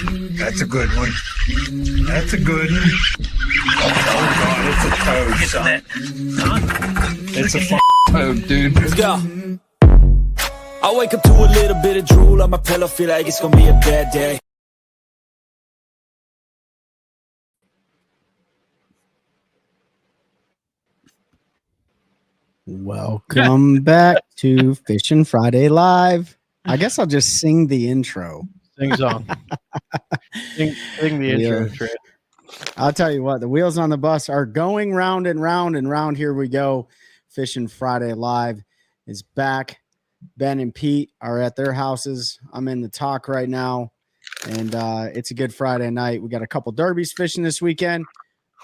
That's a good one. That's a good one. Oh, God, it's a toad, son. It's a toad, dude. Let's go. I wake up to a little bit of drool on my pillow, feel like it's gonna be a bad day. Welcome back to Fishing Friday Live. I guess I'll just sing the intro. Sing a song. sing the intro. Trey. I'll tell you what, the wheels on the bus are going round and round and round. Here we go. Fishing Friday Live is back. Ben and Pete are at their houses. I'm in the talk right now, and it's a good Friday night. We got a couple derbies fishing this weekend.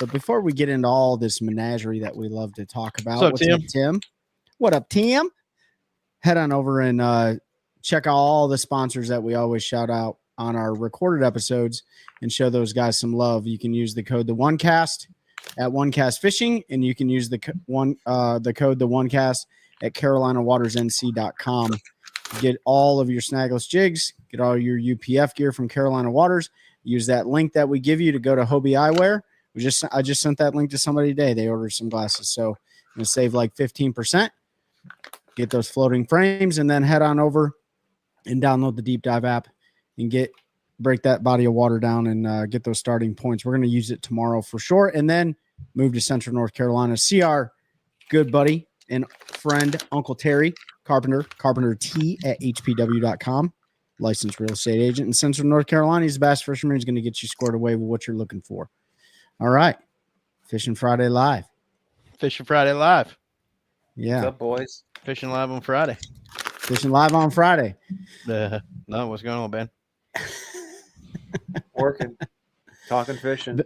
But before we get into all this menagerie that we love to talk about, what's up, Tim? What up, Tim? Head on over and check out all the sponsors that we always shout out on our recorded episodes and show those guys some love. You can use the code the OneCast at OneCast Fishing, and you can use the code the OneCast at CarolinaWatersNC.com. Get all of your snagless jigs, get all your UPF gear from Carolina Waters. Use that link that we give you to go to Hobie Eyewear. I just sent that link to somebody today. They ordered some glasses, so I'm gonna save like 15%. Get those floating frames, and then head on over and download the Deep Dive app and break that body of water down and get those starting points. We're gonna use it tomorrow for sure, and then move to Central North Carolina. See our good buddy and friend Uncle Terry Carpenter T at hpw.com, licensed real estate agent in Central North Carolina. He's a bass fisherman. He's going to get you squared away with what you're looking for. All right. Fishing Friday Live. Fishing Friday Live. Yeah. What's up, boys? Fishing live on Friday. Fishing live on Friday. No, what's going on, Ben? Working, talking fishing.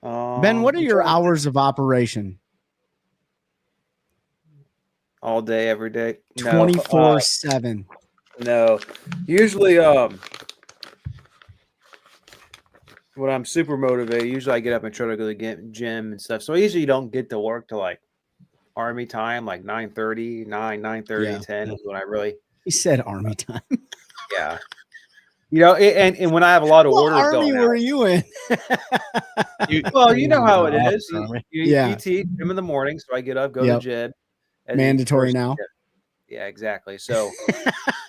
Ben, what are your hours of operation? All day, every day. 24/7. No. Usually, when I'm super motivated, usually I get up and try to go to the gym and stuff. So I usually don't get to work till like Army time, like 9:30, 10 is when I really. He said Army time. Yeah. You know, and when I have a lot of orders Army going were out, you in? well, you know how it is. Yeah. PT gym in the morning, so I get up, go to gym. Mandatory now. Yeah, exactly. So,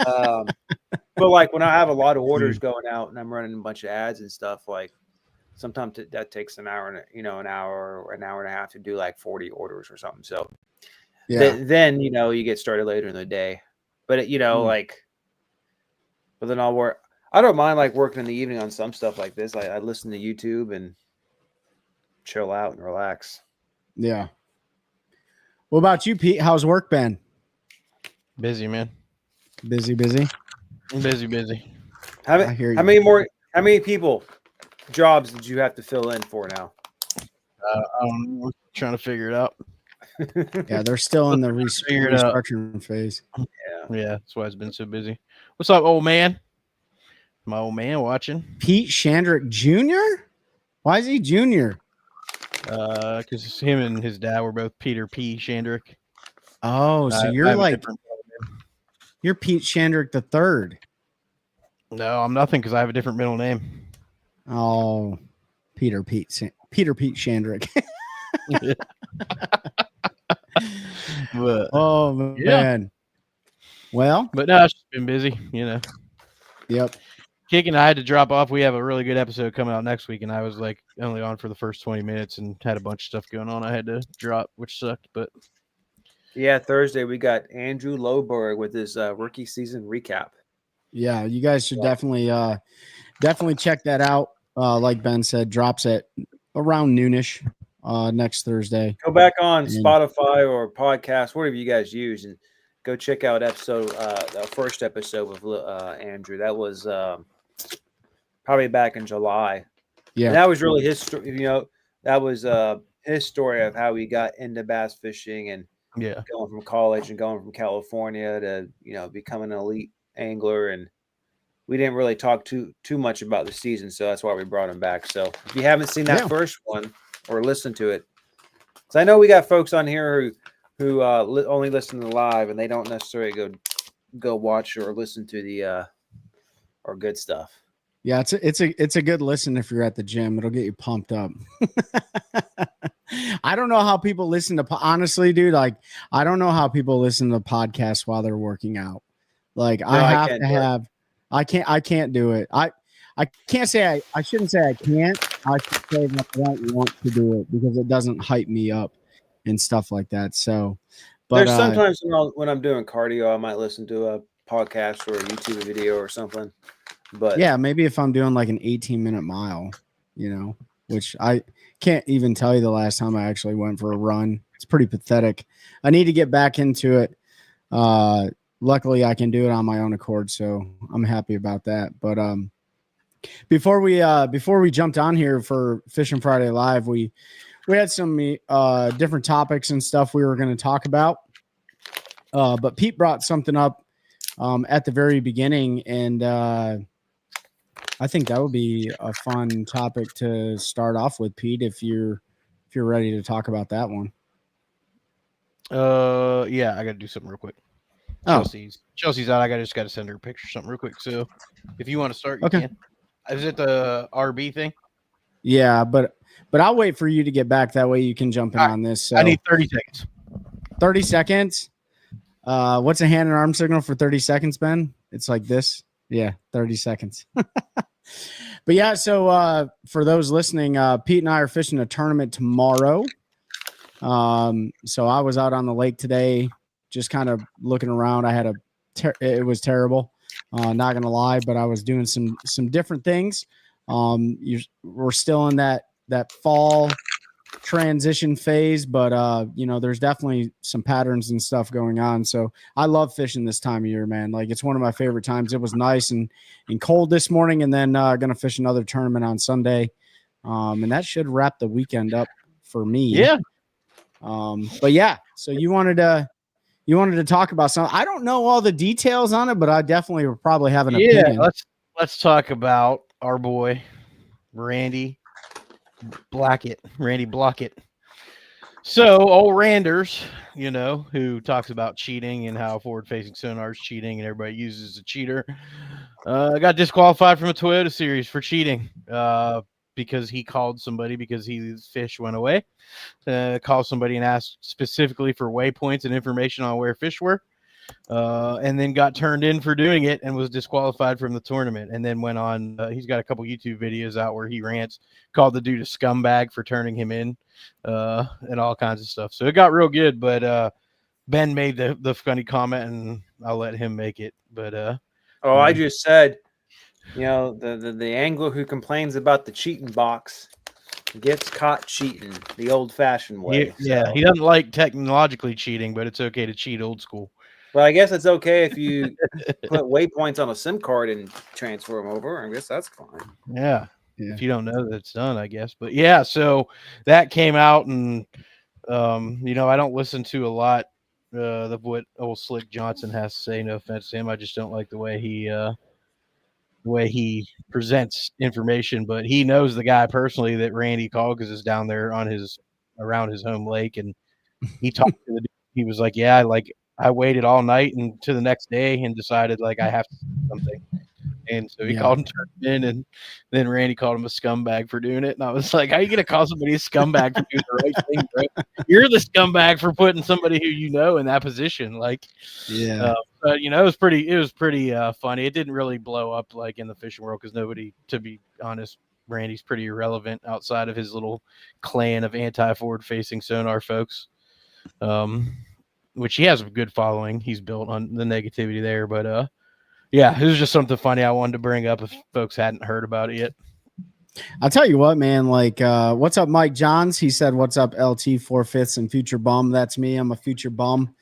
but like when I have a lot of orders going out and I'm running a bunch of ads and stuff, like sometimes that takes an hour or an hour and a half to do like 40 orders or something. So then you get started later in the day, but but then I'll work. I don't mind like working in the evening on some stuff like this. I listen to YouTube and chill out and relax. Yeah. What about you, Pete? How's work been? Busy, man. Busy. Busy. How many people jobs did you have to fill in for now? I'm trying to figure it out. Yeah, they're still in the restructuring phase. Yeah, that's why it's been so busy. What's up, old man? My old man watching. Pete Shandrick Jr.? Why is he Junior? Because him and his dad were both Peter P. Shandrick. Oh, so you're Pete Shandrick the third. No, I'm nothing because I have a different middle name. Oh, Peter Pete Shandrick. Oh man. Well, but no, it's just been busy, Yep. Kicking, I had to drop off. We have a really good episode coming out next week, and I was like only on for the first 20 minutes and had a bunch of stuff going on. I had to drop, which sucked, but yeah, Thursday we got Andrew Loberg with his rookie season recap. Yeah, you guys should definitely check that out. Like Ben said, drops at around noonish next Thursday. Go back on Spotify or podcast, whatever you guys use, and go check out the first episode with Andrew. That was probably back in July. Yeah, and that was really his story. That was his story of how he got into bass fishing and going from college and going from California to becoming an elite angler. And we didn't really talk too much about the season, so that's why we brought him back. So if you haven't seen that first one or listened to it, because I know we got folks on here who only listen to live and they don't necessarily go watch or listen to the or good stuff. Yeah, it's a good listen if you're at the gym. It'll get you pumped up. I don't know how people listen to honestly, dude. Like, I don't know how people listen to podcasts while they're working out. Like, I have to have. I can't do it. I can't say I shouldn't say I can't. I should say that I don't want to do it because it doesn't hype me up and stuff like that. So, but there's sometimes when I'm doing cardio, I might listen to a podcast or a YouTube video or something. But yeah, maybe if I'm doing like an 18-minute mile, you know, which I can't even tell you the last time I actually went for a run. It's pretty pathetic. I need to get back into it. Luckily I can do it on my own accord, so I'm happy about that. But before we jumped on here for Fishing Friday Live, we had some different topics and stuff we were going to talk about. But Pete brought something up at the very beginning, and I think that would be a fun topic to start off with, Pete, if you're ready to talk about that one. Yeah, I got to do something real quick. Chelsea's out. I just got to send her a picture, something real quick. So, if you want to start, you can. Is it the RB thing? Yeah, but I'll wait for you to get back. That way you can jump in on this. So. I need 30 seconds. 30 seconds. What's a hand and arm signal for 30 seconds, Ben? It's like this. Yeah, 30 seconds. But yeah, so for those listening, Pete and I are fishing a tournament tomorrow. So I was out on the lake today, just kind of looking around. I had it was terrible. Not gonna lie, but I was doing some different things. We're still in that fall transition phase, but you know, there's definitely some patterns and stuff going on. So I love fishing this time of year, man. Like, it's one of my favorite times. It was nice and cold this morning, and then gonna fish another tournament on Sunday, and that should wrap the weekend up for me. Yeah. But yeah, so you wanted to talk about something. I don't know all the details on it, but I definitely would probably have an opinion. Let's talk about our boy Randy Blackett. So old Randers, you know, who talks about cheating and how forward-facing sonar is cheating and everybody uses a cheater, got disqualified from a Toyota Series for cheating because he called somebody because his fish went away. Called somebody and asked specifically for waypoints and information on where fish were. And then got turned in for doing it and was disqualified from the tournament, and then went on. He's got a couple YouTube videos out where he rants, called the dude a scumbag for turning him in, and all kinds of stuff. So it got real good, but Ben made the funny comment, and I'll let him make it. But I just said, you know, the angler who complains about the cheating box gets caught cheating the old-fashioned way. Yeah, he doesn't like technologically cheating, but it's okay to cheat old school. Well, I guess it's okay if you put waypoints on a SIM card and transfer them over. I guess that's fine. Yeah. If you don't know that's done, I guess. But yeah, so that came out, and you know, I don't listen to a lot of what old Slick Johnson has to say. No offense to him, I just don't like the way he presents information. But he knows the guy personally that Randy called because it's down there around his home lake, and he talked to the dude. He was like, "Yeah, I waited all night and to the next day and decided I have to do something." And so he called him, turned him in, and then Randy called him a scumbag for doing it. And I was like, how are you going to call somebody a scumbag for doing the right thing, bro? You're the scumbag for putting somebody who you know in that position. But you know, it was pretty funny. It didn't really blow up in the fishing world because nobody, to be honest, Randy's pretty irrelevant outside of his little clan of anti-forward facing sonar folks. Which he has a good following. He's built on the negativity there, but yeah, it was just something funny I wanted to bring up if folks hadn't heard about it yet. I'll tell you what, man, what's up, Mike Johns? He said, what's up, LT 4/5 and future bum? That's me. I'm a future bum.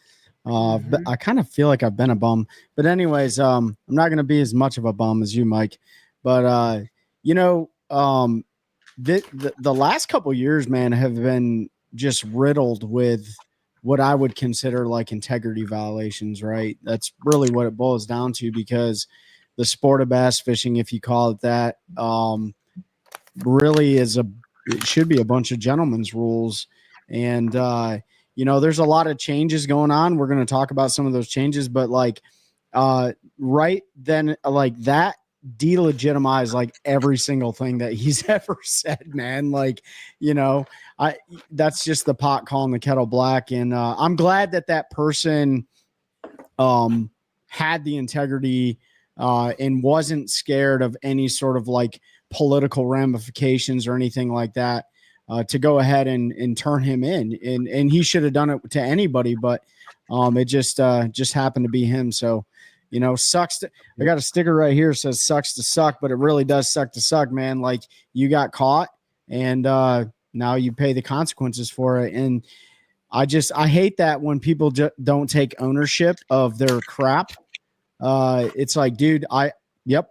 But I kind of feel like I've been a bum, but anyways, I'm not going to be as much of a bum as you, Mike, but you know, the last couple years, man, have been just riddled with what I would consider integrity violations, right? That's really what it boils down to, because the sport of bass fishing, if you call it that, really it should be a bunch of gentlemen's rules. And, you know, there's a lot of changes going on. We're going to talk about some of those changes, but right then, that delegitimize like every single thing that he's ever said, man. Like, that's just the pot calling the kettle black. And I'm glad that person had the integrity and wasn't scared of any sort of like political ramifications or anything like that to go ahead and turn him in. And he should have done it to anybody, but it just happened to be him. So, sucks. I got a sticker right here that says sucks to suck, but it really does suck to suck, man. Like, you got caught and now you pay the consequences for it. And I hate that when people don't take ownership of their crap. It's like, dude,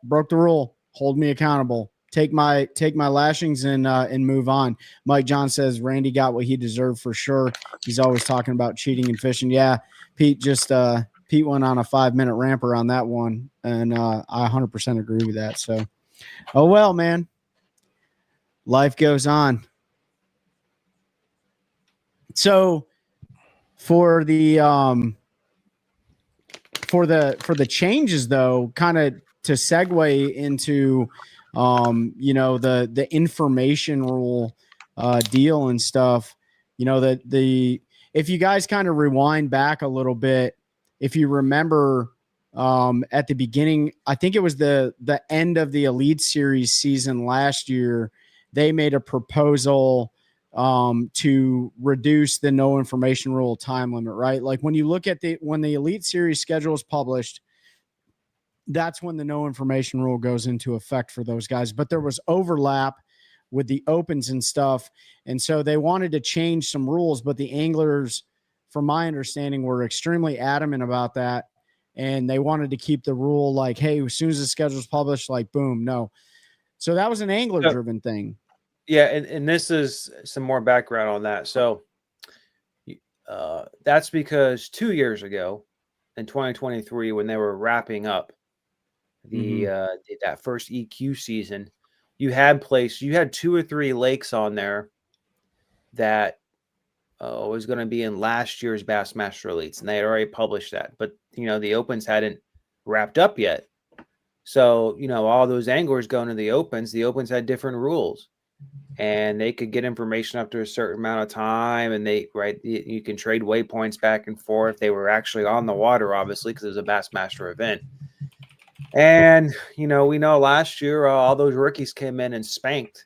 broke the rule. Hold me accountable. Take my lashings and move on. Mike John says Randy got what he deserved for sure. He's always talking about cheating and fishing. Yeah, Pete went on a 5-minute ramper on that one, and I 100% agree with that. So, oh well, man. Life goes on. So, for the changes, though, kind of to segue into the information rule deal and stuff, if you guys kind of rewind back a little bit, if you remember at the beginning, I think it was the end of the Elite Series season last year, they made a proposal to reduce the no information rule time limit, right? Like when you look at when the Elite Series schedule is published, that's when the no information rule goes into effect for those guys. But there was overlap with the opens and stuff. And so they wanted to change some rules, but the anglers, from my understanding, were extremely adamant about that. And they wanted to keep the rule like, hey, as soon as the schedule is published, like, boom, no. So that was an angler driven thing. Yeah. And this is some more background on that. So that's because 2 years ago in 2023, when they were wrapping up that first EQ season, you had 2 or 3 lakes on there that was going to be in last year's Bassmaster Elites, and they had already published that. But the opens hadn't wrapped up yet, so all those anglers going to the opens had different rules, and they could get information up to a certain amount of time, and you can trade waypoints back and forth. They were actually on the water, obviously, because it was a Bassmaster event. And, we know last year, all those rookies came in and spanked.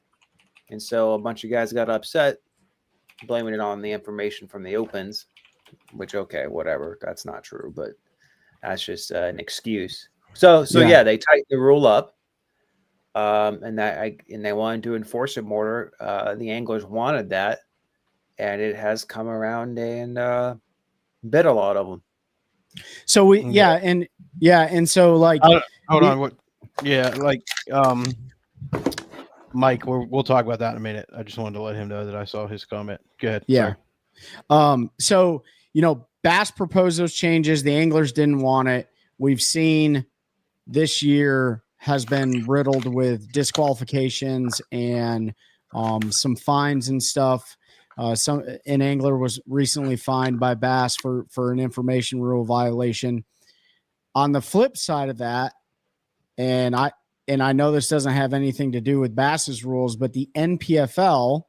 And so a bunch of guys got upset, blaming it on the information from the opens, which, okay, whatever. That's not true, but that's just an excuse. So yeah, they tightened the rule up. And they wanted to enforce it more. The anglers wanted that, and it has come around and bit a lot of them. So and so like hold on, what? Yeah, like Mike, we'll talk about that in a minute. I just wanted to let him know that I saw his comment. Go ahead. Yeah. So Bass proposed those changes. The anglers didn't want it. We've seen this year has been riddled with disqualifications and some fines and stuff. An angler was recently fined by Bass for an information rule violation. On the flip side of that, and I know this doesn't have anything to do with Bass's rules, but the NPFL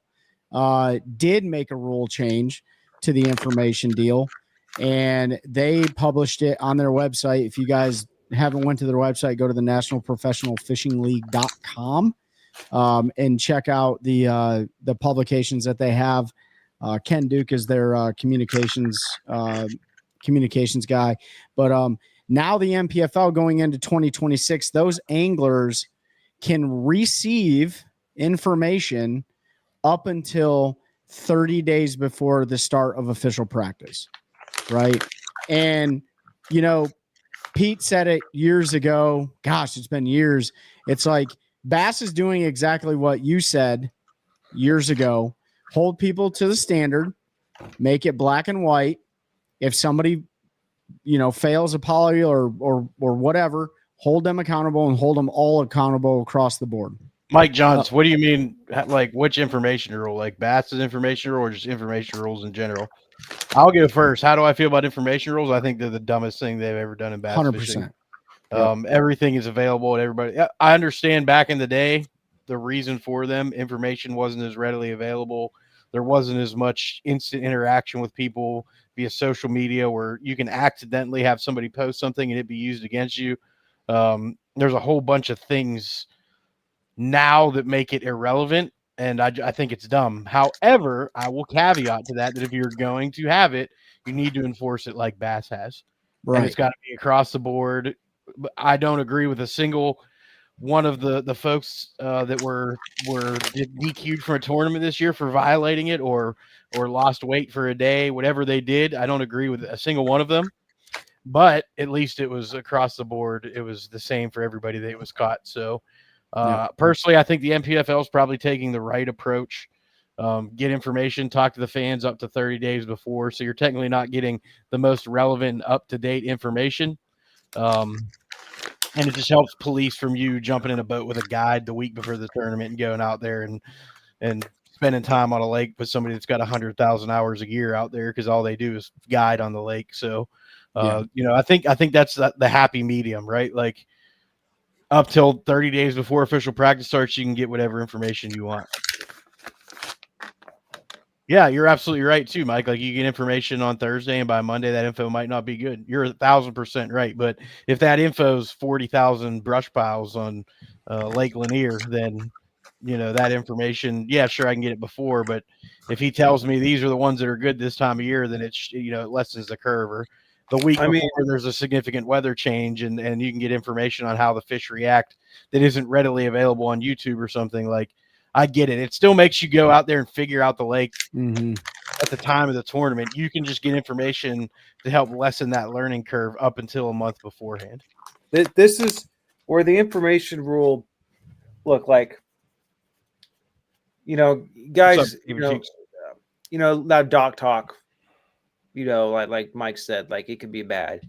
did make a rule change to the information deal, and they published it on their website. If you guys haven't went to their website, go to the nationalprofessionalfishingleague.com and check out the publications that they have. Ken Duke is their communications guy, but now the NPFL going into 2026, those anglers can receive information up until 30 days before the start of official practice, right? And Pete said it years ago. Gosh, it's been years. It's like Bass is doing exactly what you said years ago. Hold people to the standard, make it black and white. If somebody, fails a poly or whatever, hold them accountable and hold them all accountable across the board. Mike Johns, what do you mean? Like which information rule? Like Bass's information rule or just information rules in general? I'll go first. How do I feel about information rules? I think they're the dumbest thing they've ever done in bass 100%. fishing. Everything is available to everybody. I understand back in the day, the reason for them, information wasn't as readily available. There wasn't as much instant interaction with people via social media where you can accidentally have somebody post something and it be used against you. There's a whole bunch of things now that make it irrelevant, and I think it's dumb. However, I will caveat to that if you're going to have it, you need to enforce it like Bass has. Right. And it's got to be across the board. I don't agree with a single one of the folks that were DQ'd from a tournament this year for violating it or lost weight for a day, whatever they did. I don't agree with a single one of them, but at least it was across the board. It was the same for everybody that was caught. So personally, I think the NPFL is probably taking the right approach. Get information, talk to the fans up to 30 days before. So you're technically not getting the most relevant, up-to-date information. And it just helps police from you jumping in a boat with a guide the week before the tournament and going out there and spending time on a lake with somebody that's got 100,000 hours a year out there because all they do is guide on the lake. So, I think that's the happy medium, right? Like up till 30 days before official practice starts, you can get whatever information you want. Yeah, you're absolutely right too, Mike. Like you get information on Thursday and by Monday that info might not be good. You're 1,000% right. But if that info is 40,000 brush piles on Lake Lanier, then that information, yeah, sure, I can get it before. But if he tells me these are the ones that are good this time of year, then it's it lessens the curve. Or the week before there's a significant weather change and you can get information on how the fish react that isn't readily available on YouTube or something. Like I get it. It still makes you go out there and figure out the lake at the time of the tournament. You can just get information to help lessen that learning curve up until a month beforehand. This is where the information rule look like, guys, that doc talk, like Mike said, like it could be bad.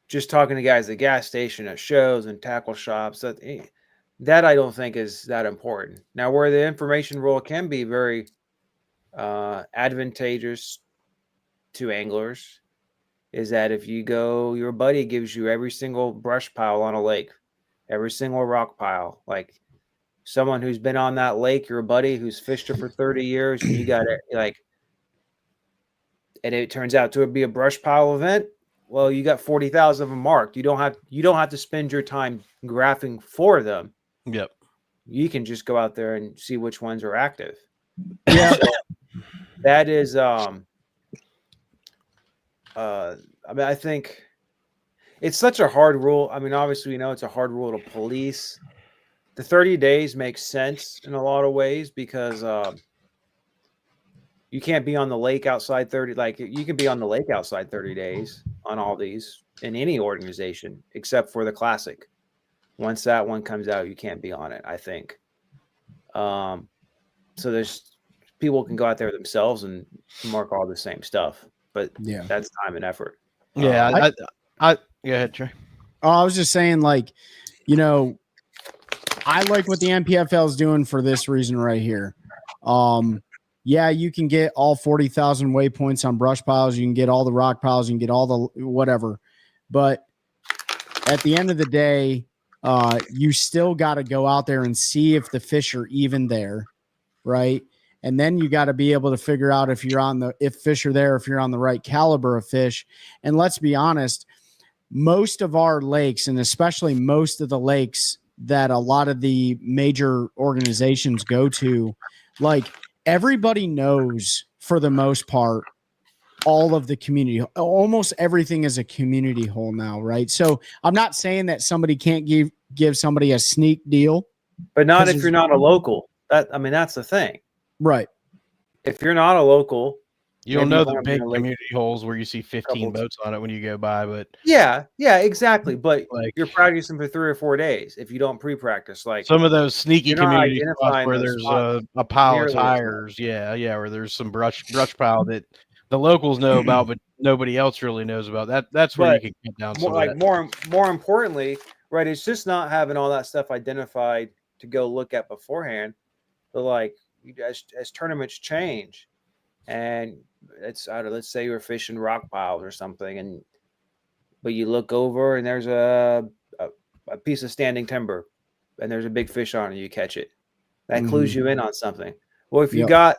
Just talking to guys at gas station, at shows and tackle shops, that I don't think is that important. Now, where the information rule can be very advantageous to anglers is that if you go, your buddy gives you every single brush pile on a lake, every single rock pile, like someone who's been on that lake, your buddy who's fished it for 30 years, and you got it and it turns out to be a brush pile event. Well, you got 40,000 of them marked. You don't have to spend your time graphing for them. Yep. You can just go out there and see which ones are active. Yeah. That is I think it's such a hard rule. I mean, obviously we know it's a hard rule to police. The 30 days makes sense in a lot of ways because you can't be on the lake outside 30. Like you can be on the lake outside 30 days on all these in any organization except for the Classic. Once that one comes out, you can't be on it, I think. So there's people can go out there themselves and mark all the same stuff, but that's time and effort. Yeah, I go ahead, Trey. Oh, I was just saying, like, I like what the NPFL is doing for this reason right here. Yeah, you can get all 40,000 waypoints on brush piles. You can get all the rock piles. You can get all the whatever. But at the end of the day, you still got to go out there and see if the fish are even there, right? And then you got to be able to figure out if fish are there, if you're on the right caliber of fish. And let's be honest, most of our lakes, and especially most of the lakes that a lot of the major organizations go to, like everybody knows for the most part, all of the community, almost everything is a community hole now, right? So I'm not saying that somebody can't give somebody a sneak deal, but not if you're not a local. That's the thing, right? If you're not a local, you'll know the big community holes where you see 15 boats on it when you go by. But yeah, exactly. But you're practicing for 3 or 4 days. If you don't pre-practice, like some of those sneaky community spots where there's a pile of tires, where there's some brush pile that the locals know about, but nobody else really knows about. That's where you can get down. More importantly, right? It's just not having all that stuff identified to go look at beforehand. But as tournaments change, and let's say you're fishing rock piles or something, and but you look over and there's a piece of standing timber and there's a big fish on it, you catch it. That clues you in on something. Well, if you got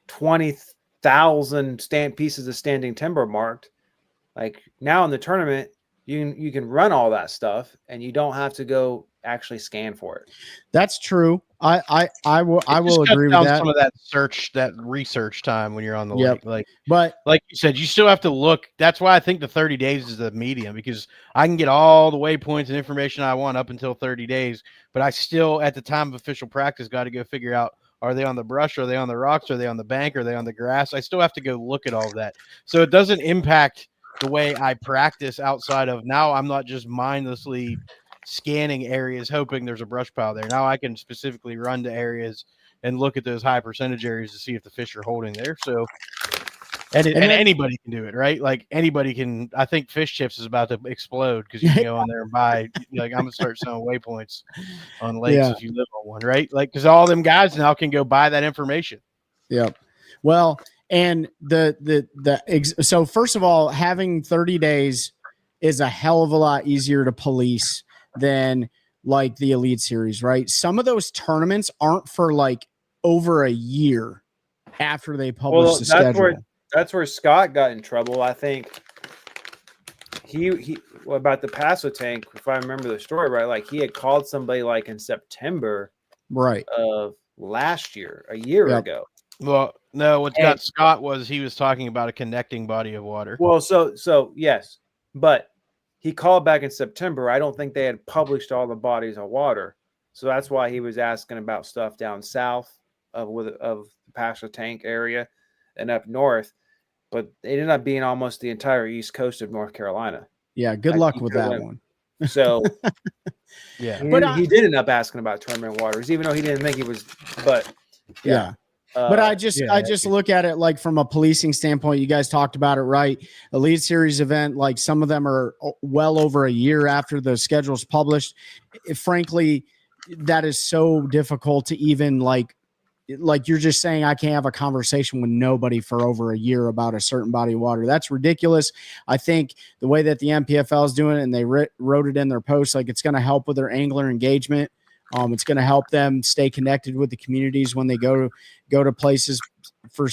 20,000 pieces of standing timber marked, like now in the tournament, you can run all that stuff and you don't have to go actually scan for it. That's true. I will agree with that. Some of that research time when you're on the lake. But like you said, you still have to look. That's why I think the 30 days is the medium, because I can get all the waypoints and information I want up until 30 days, but I still, at the time of official practice, got to go figure out, are they on the brush? Are they on the rocks? Are they on the bank? Are they on the grass? I still have to go look at all of that. So it doesn't impact the way I practice outside of, now I'm not just mindlessly scanning areas hoping there's a brush pile there. Now I can specifically run to areas and look at those high percentage areas to see if the fish are holding there. So and anybody can do it, right? Like anybody can. I think Fish Chips is about to explode because you can go in there and buy, like, I'm gonna start selling waypoints on lakes if you live on one, right? Like, because all them guys now can go buy that information. Yep. Well, and so first of all, having 30 days is a hell of a lot easier to police than like the Elite Series, right? Some of those tournaments aren't for like over a year after they publish the schedule. That's where Scott got in trouble. I think he about the Paso tank, if I remember the story right, like he had called somebody like in September of last year, a year ago. Well, no, what got Scott was he was talking about a connecting body of water. Well, so yes, but he called back in September. I don't think they had published all the bodies of water, so that's why he was asking about stuff down south of the Paso tank area and up north. But it ended up being almost the entire east coast of North Carolina. Yeah, good luck with that one. So, yeah, but he did end up asking about tournament waters, even though he didn't think he was. But yeah. But I just look at it like from a policing standpoint. You guys talked about it, right? Elite Series event, like some of them are well over a year after the schedule's published. Frankly, that is so difficult to even like you're just saying I can't have a conversation with nobody for over a year about a certain body of water. That's ridiculous. I think the way that the NPFL is doing it, and they wrote it in their post, like it's going to help with their angler engagement. It's going to help them stay connected with the communities when they go to places for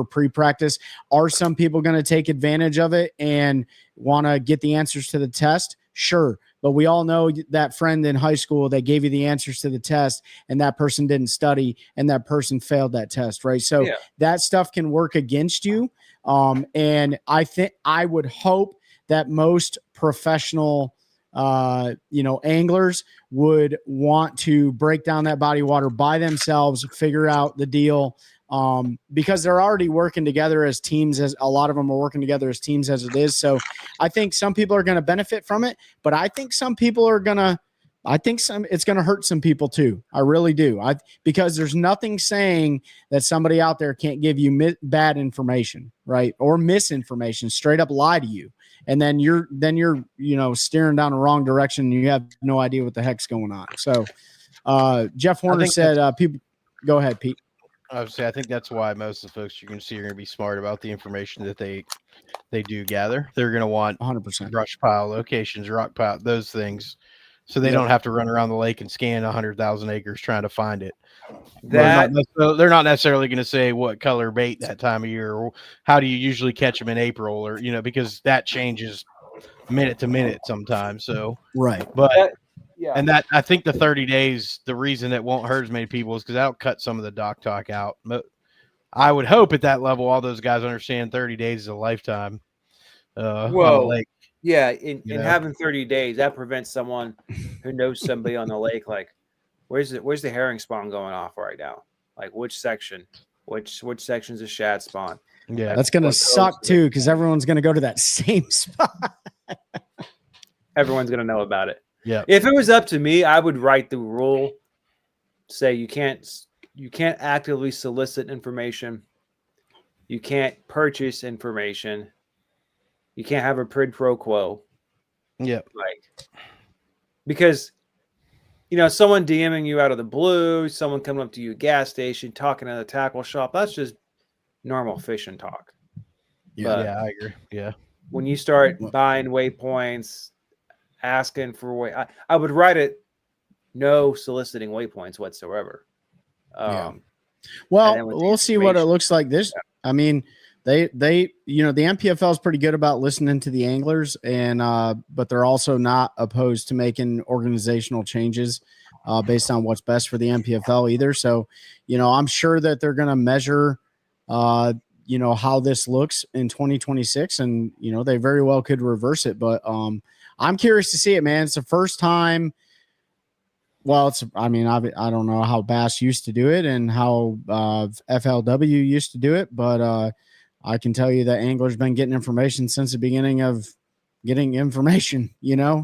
pre-practice. Are some people going to take advantage of it and want to get the answers to the test? Sure. But we all know that friend in high school that gave you the answers to the test and that person didn't study and that person failed that test, right? So that stuff can work against you. And I would hope that most professional anglers would want to break down that body of water by themselves, figure out the deal, because they're already working together as teams, as a lot of them are working together as teams as it is. So I think some people are going to benefit from it, but I think some people are going to, it's going to hurt some people too. I really do. Because there's nothing saying that somebody out there can't give you bad information, right? Or misinformation, straight up lie to you. And then you're steering down the wrong direction and you have no idea what the heck's going on. So Jeff Horner said, people, go ahead, Pete. I would say I think that's why most of the folks you're going to see are going to be smart about the information that they do gather. They're going to want 100% brush pile locations, rock pile, those things, so they don't have to run around the lake and scan 100,000 acres trying to find it. They're not necessarily going to say what color bait that time of year, or how do you usually catch them in April, or because that changes minute to minute sometimes. So but. Yeah. And that, I think the 30 days, the reason it won't hurt as many people is because that'll cut some of the dock talk out. But I would hope at that level, all those guys understand 30 days is a lifetime. And having 30 days, that prevents someone who knows somebody on the lake. Like, where's the herring spawn going off right now? Like, which section? Which section's a shad spawn? Yeah, that's going to suck too, because everyone's going to go to that same spot. Everyone's going to know about it. Yeah. If it was up to me, I would write the rule, say you can't actively solicit information. You can't purchase information. You can't have a quid pro quo. Yeah. Because someone DMing you out of the blue, someone coming up to you at a gas station, talking at a tackle shop, that's just normal fishing talk. Yeah, I agree. Yeah. when you start buying waypoints, asking for I would write it no soliciting waypoints whatsoever. Well, we'll see what it looks like this. I mean, they the NPFL is pretty good about listening to the anglers, and but they're also not opposed to making organizational changes based on what's best for the NPFL either. So, I'm sure that they're going to measure how this looks in 2026, and they very well could reverse it. But I'm curious to see it, man. It's the first time. Well, I don't know how Bass used to do it and how FLW used to do it, but I can tell you that anglers been getting information since the beginning of getting information,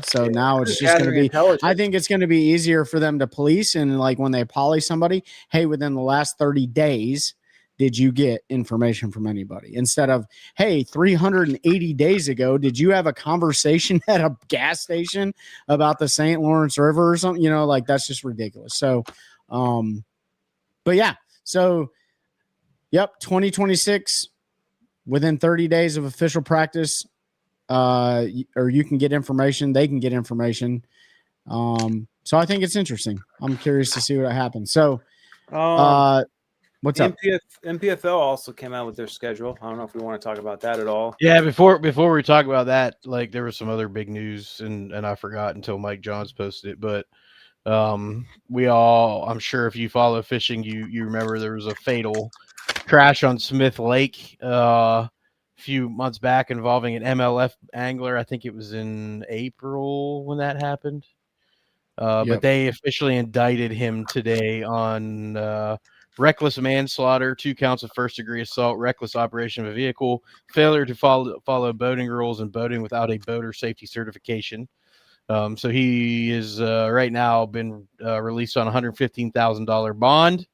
So now it's just going to be, I think it's going to be easier for them to police. And like when they poly somebody, hey, within the last 30 days, did you get information from anybody? Instead of, hey, 380 days ago, did you have a conversation at a gas station about the St. Lawrence River or something? Like that's just ridiculous. So, but yeah, so, yep, 2026, within 30 days of official practice, or you can get information, they can get information. So I think it's interesting. I'm curious to see what happens. So, what's up? NPFL also came out with their schedule. I don't know if we want to talk about that at all. Yeah, before we talk about that, like there was some other big news, and I forgot until Mike Johns posted it. But I'm sure if you follow fishing, you remember there was a fatal crash on Smith Lake a few months back involving an MLF angler. I think it was in April when that happened. But they officially indicted him today on reckless manslaughter, 2 counts of first-degree assault, reckless operation of a vehicle, failure to follow boating rules, and boating without a boater safety certification. So he is right now been released on a $115,000 bond.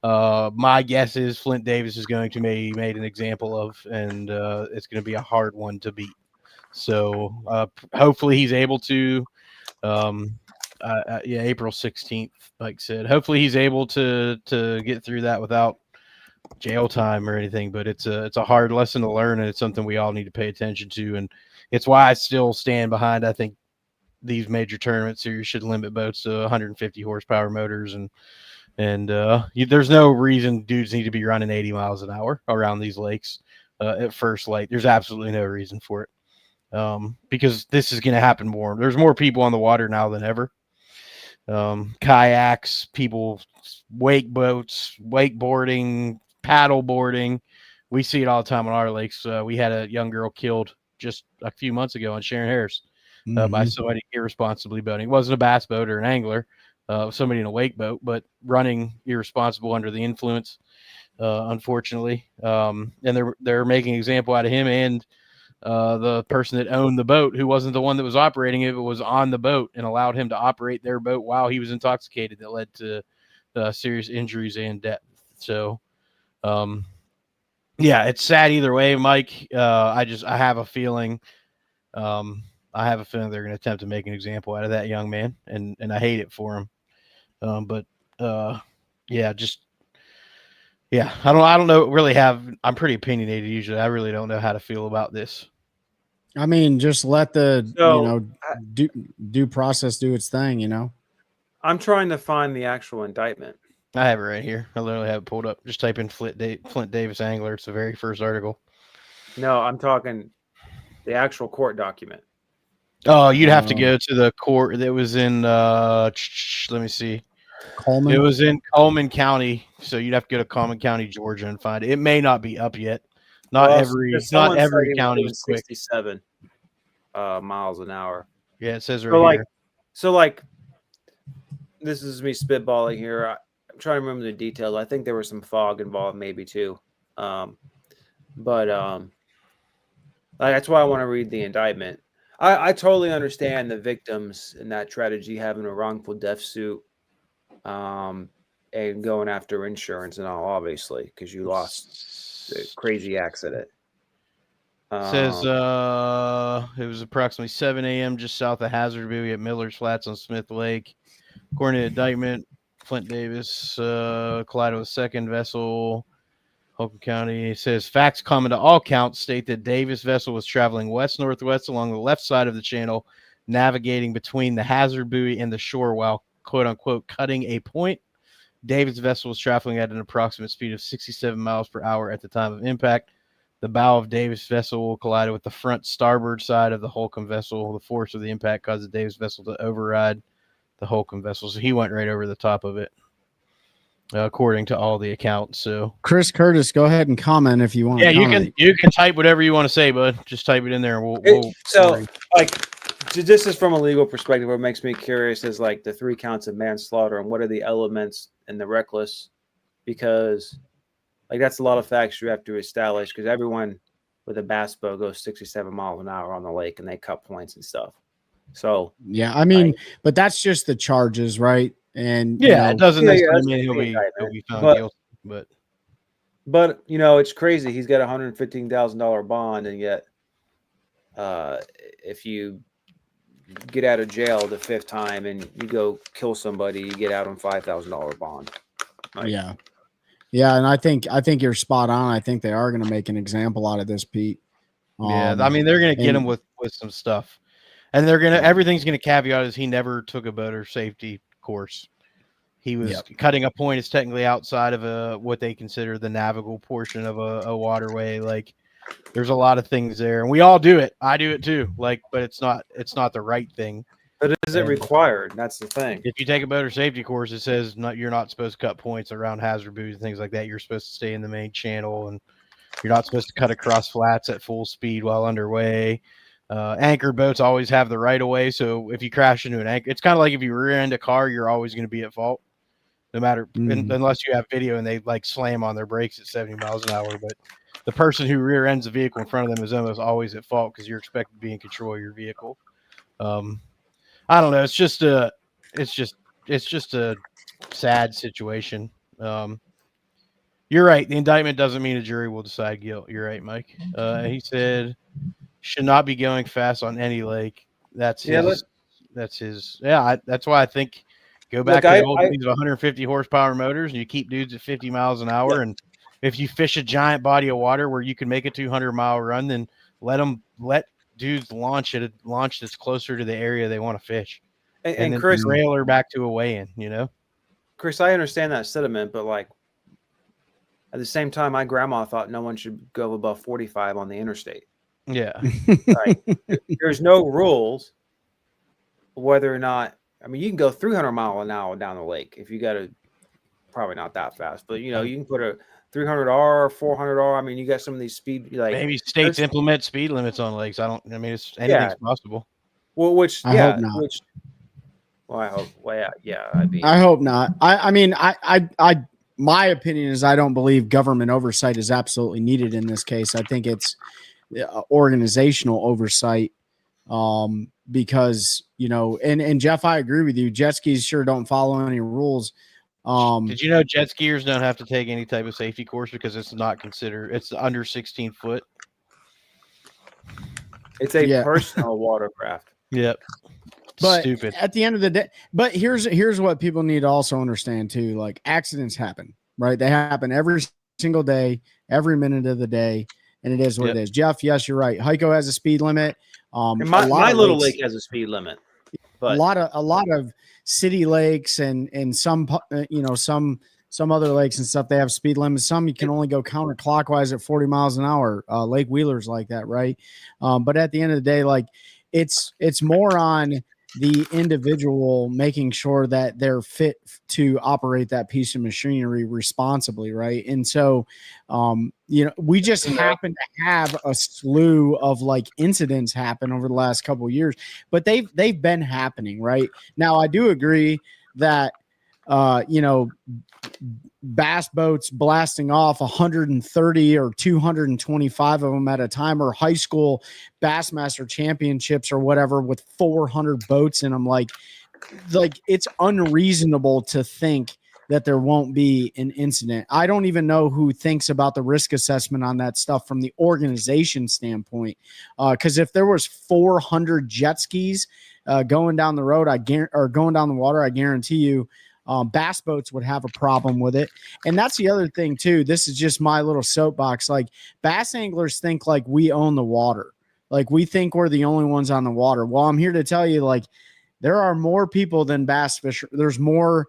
My guess is Flint Davis is going to be made an example of, and it's going to be a hard one to beat. So hopefully he's able to. April 16th, like said. Hopefully he's able to get through that without jail time or anything. But it's a hard lesson to learn, and it's something we all need to pay attention to. And it's why I still stand behind. I think these major tournament series should limit boats to 150 horsepower motors, and there's no reason dudes need to be running 80 miles an hour around these lakes at first light. There's absolutely no reason for it. Because this is going to happen more. There's more people on the water now than ever. Kayaks, people, wake boats, wakeboarding, paddle boarding. We see it all the time on our lakes. We had a young girl killed just a few months ago on Sharon Harris by somebody irresponsibly boating. It wasn't a bass boat or an angler, somebody in a wake boat, but running irresponsible under the influence, unfortunately. And they're making an example out of him and the person that owned the boat, who wasn't the one that was operating it, but was on the boat and allowed him to operate their boat while he was intoxicated, that led to serious injuries and death. So, it's sad either way, Mike. I have a feeling, they're going to attempt to make an example out of that young man, and I hate it for him. I don't know. I'm pretty opinionated usually. I really don't know how to feel about this. I mean, just let the due process do its thing. I'm trying to find the actual indictment. I have it right here. I literally have it pulled up. Just type in Flint Davis angler. It's the very first article. No, I'm talking the actual court document. Oh, you'd have to go to the court that was in. Let me see. Coleman. It was in Coleman County, so you'd have to go to Coleman County, Georgia, and find it. It may not be up yet. Not every county is quick. 67 miles an hour. Yeah, it says right here. So this is me spitballing here. I'm trying to remember the details. I think there was some fog involved, maybe too. That's why I want to read the indictment. I totally understand the victims in that tragedy having a wrongful death suit. And going after insurance and all, obviously, because you lost the crazy accident. It says it was approximately 7 a.m. just south of Hazard Buoy at Miller's Flats on Smith Lake. According to the indictment, Flint Davis collided with a second vessel Holcomb County says facts common to all counts state that Davis vessel was traveling west-northwest along the left side of the channel, navigating between the hazard buoy and the shore while quote-unquote cutting a point. Davis vessel was traveling at an approximate speed of 67 miles per hour at the time of impact. The bow of Davis vessel collided with the front starboard side of the Holcomb vessel. The force of the impact caused the Davis vessel to override the Holcomb vessel, so he went right over the top of it, according to all the accounts. So, Chris Curtis, go ahead and comment if you want. Yeah, you can type whatever you want to say, bud. Just type it in there. This is from a legal perspective. What makes me curious is like the 3 counts of manslaughter and what are the elements in the reckless, because like that's a lot of facts you have to establish, because everyone with a bass boat goes 67 miles an hour on the lake and they cut points and stuff. So yeah, I mean, but that's just the charges, right? And it doesn't necessarily mean he'll be found guilty. But it's crazy. He's got $115,000 bond, and yet if you get out of jail the 5th time and you go kill somebody, you get out on $5,000 bond. Yeah, and I think you're spot on. I think they are going to make an example out of this, Pete. I mean, they're going to get him with some stuff, and everything's going to caveat is he never took a boater safety course. He was cutting a point is technically outside of what they consider the navigable portion of a waterway. Like, there's a lot of things there, and we all do it. I do it too. Like, but it's not the right thing. But is it required? That's the thing. If you take a boater safety course, it says you're not supposed to cut points around hazard buoys and things like that. You're supposed to stay in the main channel, and you're not supposed to cut across flats at full speed while underway. Anchored boats always have the right of way, so if you crash into an anchor, it's kind of like if you rear end a car, you're always going to be at fault, no matter unless you have video and they like slam on their brakes at 70 miles an hour. But the person who rear ends the vehicle in front of them is almost always at fault because you're expected to be in control of your vehicle. I don't know. It's just a sad situation. You're right. The indictment doesn't mean a jury will decide guilt. You're right, Mike. He said should not be going fast on any lake. That's his. That's why I think go back to the old days of 150 horsepower motors, and you keep dudes at 50 miles an hour. And if you fish a giant body of water where you can make a 200-mile run, then let dudes launch that's closer to the area they want to fish, and then Chris, trailer back to a weigh-in. Chris, I understand that sentiment, but like at the same time, my grandma thought no one should go above 45 on the interstate. Yeah, right. There's no rules whether or not. I mean, you can go 300 miles an hour down the lake if you got to. Probably not that fast, but you can put a 300R, 400R. I mean, you got some of these speed maybe states implement speed limits on lakes. It's anything's possible. Well, I hope not. I hope. Well, yeah. I hope not. I mean, my opinion is I don't believe government oversight is absolutely needed in this case. I think it's organizational oversight. Because and Jeff, I agree with you. Jet skis sure don't follow any rules. Did you know jet skiers don't have to take any type of safety course because it's not considered, it's under 16 foot. It's a personal watercraft. Yep. But stupid. At the end of the day, but here's what people need to also understand too. Like, accidents happen, right? They happen every single day, every minute of the day, and it is what it is. Jeff, yes, you're right. Heiko has a speed limit. My little lake has a speed limit. But a lot of city lakes and some some other lakes and stuff, they have speed limits. Some you can only go counterclockwise at 40 miles an hour. Lake Wheeler's like that, right? But at the end of the day, like it's more on the individual making sure that they're fit to operate that piece of machinery responsibly, right? And so we just happen to have a slew of like incidents happen over the last couple of years, but they've been happening, right? Now I do agree that bass boats blasting off 130 or 225 of them at a time, or high school Bassmaster championships or whatever with 400 boats in them. Like it's unreasonable to think that there won't be an incident. I don't even know who thinks about the risk assessment on that stuff from the organization standpoint. Because if there was 400 jet skis going down the road, going down the water, I guarantee you, Bass boats would have a problem with it. And that's the other thing too. This is just my little soapbox. Like bass anglers think like we own the water. Like we think we're the only ones on the water. Well, I'm here to tell you, like, there are more people than bass fisher. There's more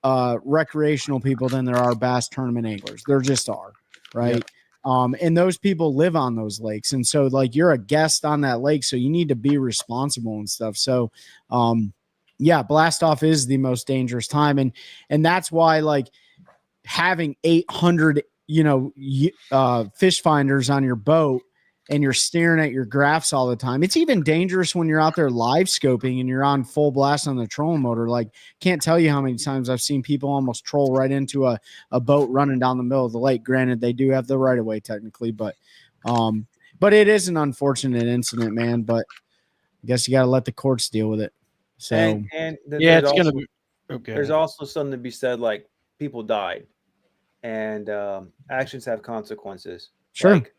recreational people than there are bass tournament anglers. There just are, right? Yep. And those people live on those lakes. And so like you're a guest on that lake, so you need to be responsible and stuff. So yeah, blast off is the most dangerous time. And that's why like having 800, fish finders on your boat and you're staring at your graphs all the time. It's even dangerous when you're out there live scoping and you're on full blast on the trolling motor. Like, can't tell you how many times I've seen people almost troll right into a boat running down the middle of the lake. Granted, they do have the right of way technically, but it is an unfortunate incident, man. But I guess you got to let the courts deal with it. So it's going to be okay. There's also something to be said, like people died, and actions have consequences. Sure. Like,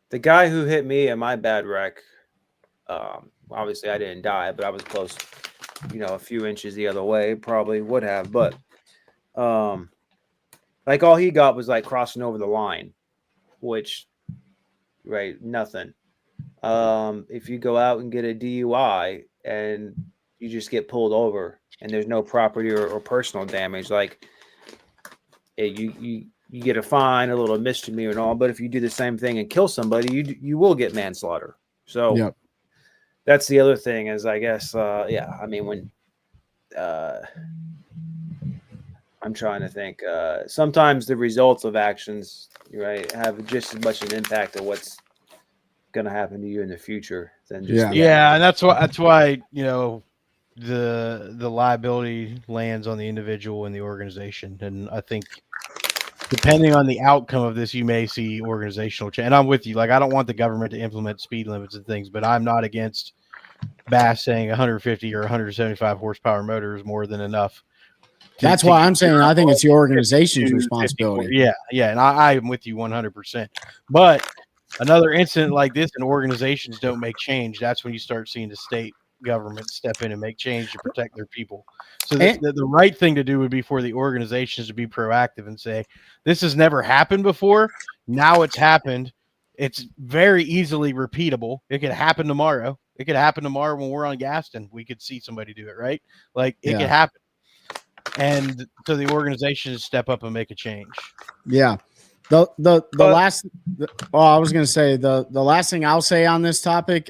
the guy who hit me in my bad wreck, obviously I didn't die, but I was close, a few inches the other way, probably would have. But like all he got was like crossing over the line, which, right, nothing. If you go out and get a DUI and you just get pulled over and there's no property or personal damage, like you get a fine, a little misdemeanor and all, but if you do the same thing and kill somebody, you will get manslaughter. So That's the other thing is, I guess, I mean, when I'm trying to think, sometimes the results of actions, right, have just as much an impact of what's going to happen to you in the future than just and that's why the liability lands on the individual and the organization. And I think depending on the outcome of this, you may see organizational change. And I'm with you. Like, I don't want the government to implement speed limits and things, but I'm not against Bass saying 150 or 175 horsepower motor is more than enough. That's why I'm saying I think it's the organization's responsibility. Yeah. And I am with you 100%. But another incident like this, and organizations don't make change, that's when you start seeing the state government step in and make change to protect their people. So the right thing to do would be for the organizations to be proactive and say, this has never happened before. Now it's happened. It's very easily repeatable. It could happen tomorrow. It could happen tomorrow when we're on Gaston. We could see somebody do it, right? Like it could happen. And so the organizations step up and make a change. Yeah. I was going to say the last thing I'll say on this topic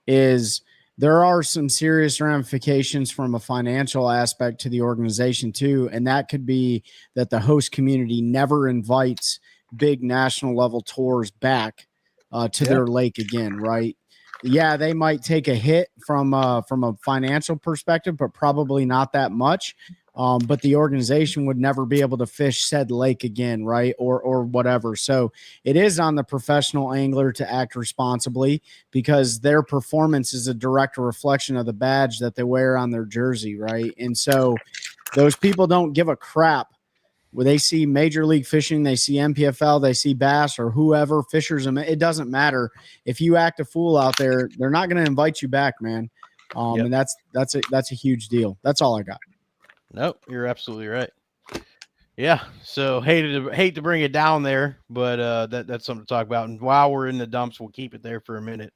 is there are some serious ramifications from a financial aspect to the organization too. And that could be that the host community never invites big national level tours back to their lake again. Right. Yeah. They might take a hit from a financial perspective, but probably not that much. But the organization would never be able to fish said lake again, right? Or whatever. So it is on the professional angler to act responsibly because their performance is a direct reflection of the badge that they wear on their jersey, right? And so those people don't give a crap. When they see Major League Fishing, they see MPFL, they see Bass or whoever fishers them. It doesn't matter. If you act a fool out there, they're not going to invite you back, man. And that's a huge deal. That's all I got. Nope, you're absolutely right. Yeah, so hate to bring it down there, but that's something to talk about. And while we're in the dumps, we'll keep it there for a minute.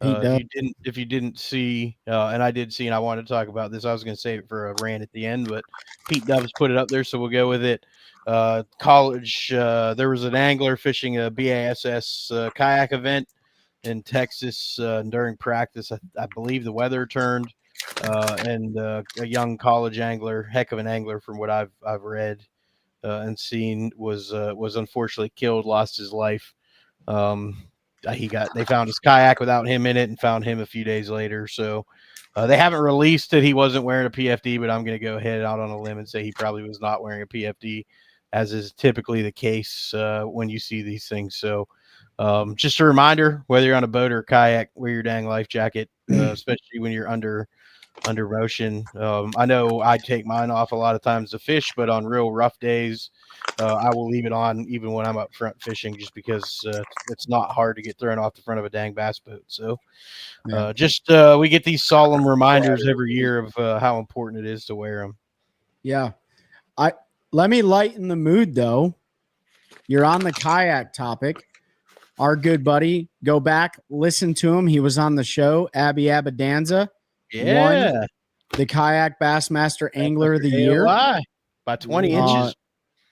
If you didn't see, and I did see, and I wanted to talk about this, I was going to save it for a rant at the end, but Pete Doves put it up there, so we'll go with it. College, there was an angler fishing a BASS kayak event in Texas during practice. I believe the weather turned. And a young college angler, heck of an angler from what I've read and seen, was unfortunately killed, lost his life. They found his kayak without him in it and found him a few days later. So they haven't released that he wasn't wearing a PFD, but I'm going to go ahead out on a limb and say he probably was not wearing a PFD, as is typically the case when you see these things. So just a reminder, whether you're on a boat or a kayak, wear your dang life jacket, especially when you're under motion. I know I take mine off a lot of times to fish, but on real rough days, I will leave it on even when I'm up front fishing, just because it's not hard to get thrown off the front of a dang bass boat. So we get these solemn reminders every year of how important it is to wear them. Yeah. Let me lighten the mood though. You're on the kayak topic. Our good buddy, go back, listen to him. He was on the show. Abby Abadanza won the Kayak Bassmaster Angler of the Year by 20 inches.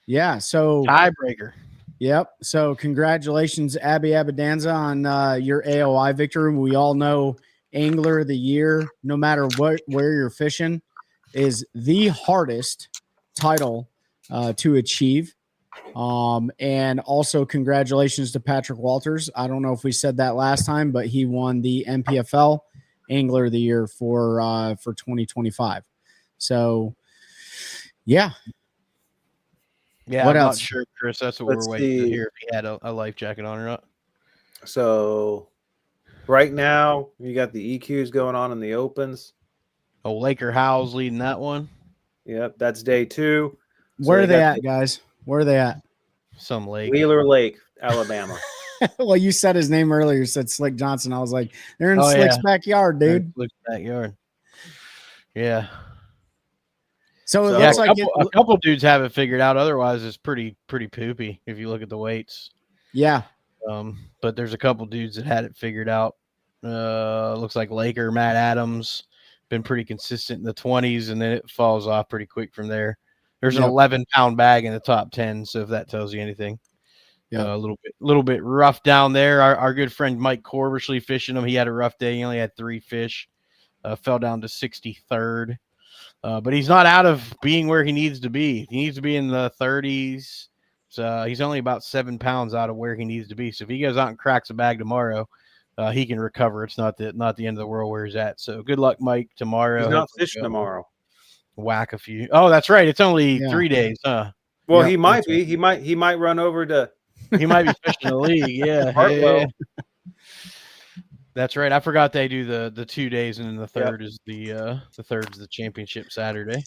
Yeah, so tiebreaker. Yep. So congratulations, Abby Abadanza, on your AOI victory. We all know Angler of the Year, no matter where you're fishing, is the hardest title to achieve. And also congratulations to Patrick Walters. I don't know if we said that last time, but he won the NPFL Angler of the Year for 2025. So yeah. Yeah, what I'm else? Not sure, Chris. That's what we're waiting to hear if he had a life jacket on or not. So right now you got the EQs going on in the opens. Oh, Laker Howell's leading that one. Yep, that's day 2. Where are they at, guys? Where are they at? Some lake. Wheeler Lake, Alabama. Well, you said his name earlier. You said Slick Johnson. I was like, they're in Slick's backyard, dude. Slick's backyard. Yeah. So it looks like a couple dudes have it figured out. Otherwise, it's pretty poopy if you look at the weights. Yeah. But there's a couple dudes that had it figured out. Looks like Laker, Matt Adams, been pretty consistent in the 20s, and then it falls off pretty quick from there. There's an 11-pound bag in the top 10, so if that tells you anything. Yeah, a little bit rough down there. Our good friend Mike Corbishley fishing him. He had a rough day. He only had 3 fish. Fell down to 63rd. But he's not out of being where he needs to be. He needs to be in the 30s. So he's only about 7 pounds out of where he needs to be. So if he goes out and cracks a bag tomorrow, he can recover. It's not the end of the world where he's at. So good luck, Mike, tomorrow. He's not fishing tomorrow. Whack a few. Oh, that's right. It's only 3 days, huh? Well, he might be. He might run over to. He might be fishing the league. Yeah. That's right. I forgot they do the 2 days, and then the third is the championship Saturday.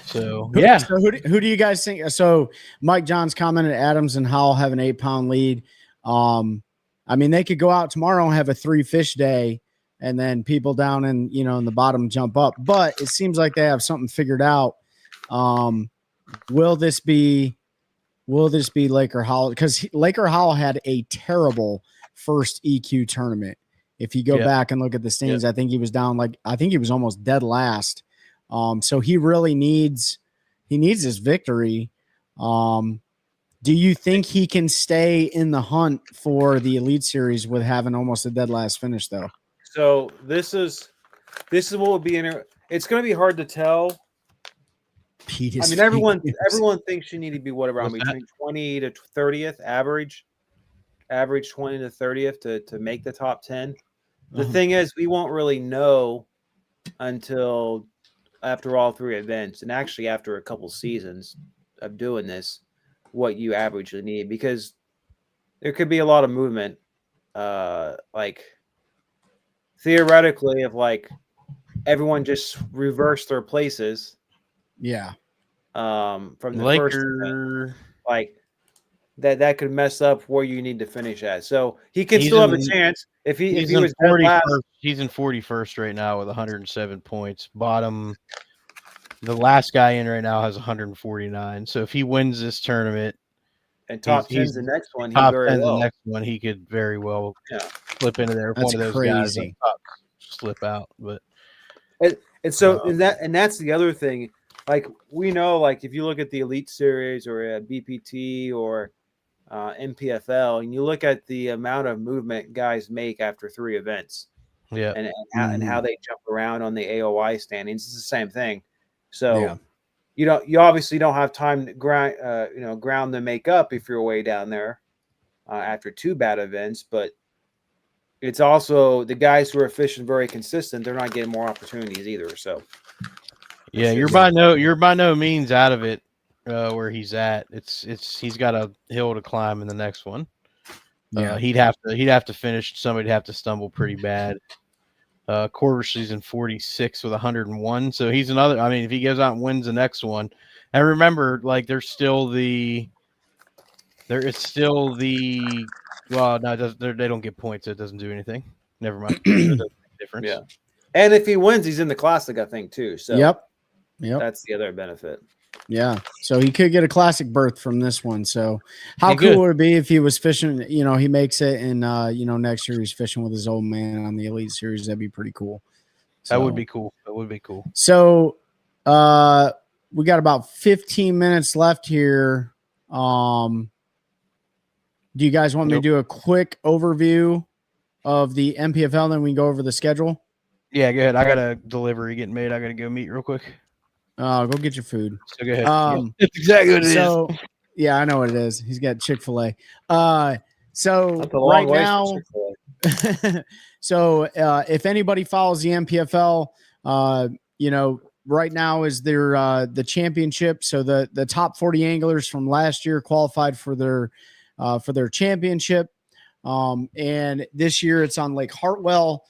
So yeah. So who do you guys think? So Mike Johns commented Adams and Howell have an 8-pound lead. I mean, they could go out tomorrow and have a 3-fish day, and then people down in the bottom jump up. But it seems like they have something figured out. Will this be Laker Howell? Because Laker Howell had a terrible first EQ tournament. If you go back and look at the standings, I think he was down I think he was almost dead last. So he really needs his victory. Do you think he can stay in the hunt for the Elite Series with having almost a dead last finish though? So this is what would be it's going to be hard to tell. Petey's everyone thinks you need to be around between 20 to 30th average 20 to 30th to make the top 10. The thing is, we won't really know until after all 3 events, and actually after a couple seasons of doing this, what you averagely need, because there could be a lot of movement. Theoretically, if everyone just reversed their places. Yeah. From the Laker. first event, that could mess up where you need to finish at. So he can still have a chance if he was 41st. He's in 41st right now with 107 points. Bottom, the last guy in right now has 149. So if he wins this tournament and top 10's the next one, he could very well slip into there. That's one of those crazy. guys slip out, but that's the other thing. We know, if you look at the Elite Series or BPT or NPFL, and you look at the amount of movement guys make after 3 events, and how they jump around on the AOI standings, it's the same thing. So you obviously don't have time to ground to make up if you're way down there after 2 bad events, but it's also the guys who are fishing very consistent, they're not getting more opportunities either. So yeah, you're by no means out of it where he's at. He's got a hill to climb in the next one. Yeah, he'd have to finish. Somebody'd have to stumble pretty bad. Corbishley's in 46 with 101, so he's another. I mean, if he goes out and wins the next one, and remember, there is still the. Well, no, they don't get points. So it doesn't do anything. Never mind. It doesn't make a difference. Yeah, and if he wins, he's in the Classic, I think, too. So yep. Yep. That's the other benefit. Yeah. So he could get a classic berth from this one. So how He cool could. would it be if he was fishing, he makes it and next year he's fishing with his old man on the Elite Series. That'd be pretty cool. That would be cool. That would be cool. So we got about 15 minutes left here. Do you guys want me to do a quick overview of the NPFL, then we can go over the schedule? Yeah, go ahead. I got a delivery getting made. I got to go meet real quick. Go get your food. So go ahead. That's exactly what it is. Yeah, I know what it is. He's got Chick-fil-A. So right now, if anybody follows the NPFL, right now is their the championship. So the top 40 anglers from last year qualified for their championship. And this year it's on Lake Hartwell.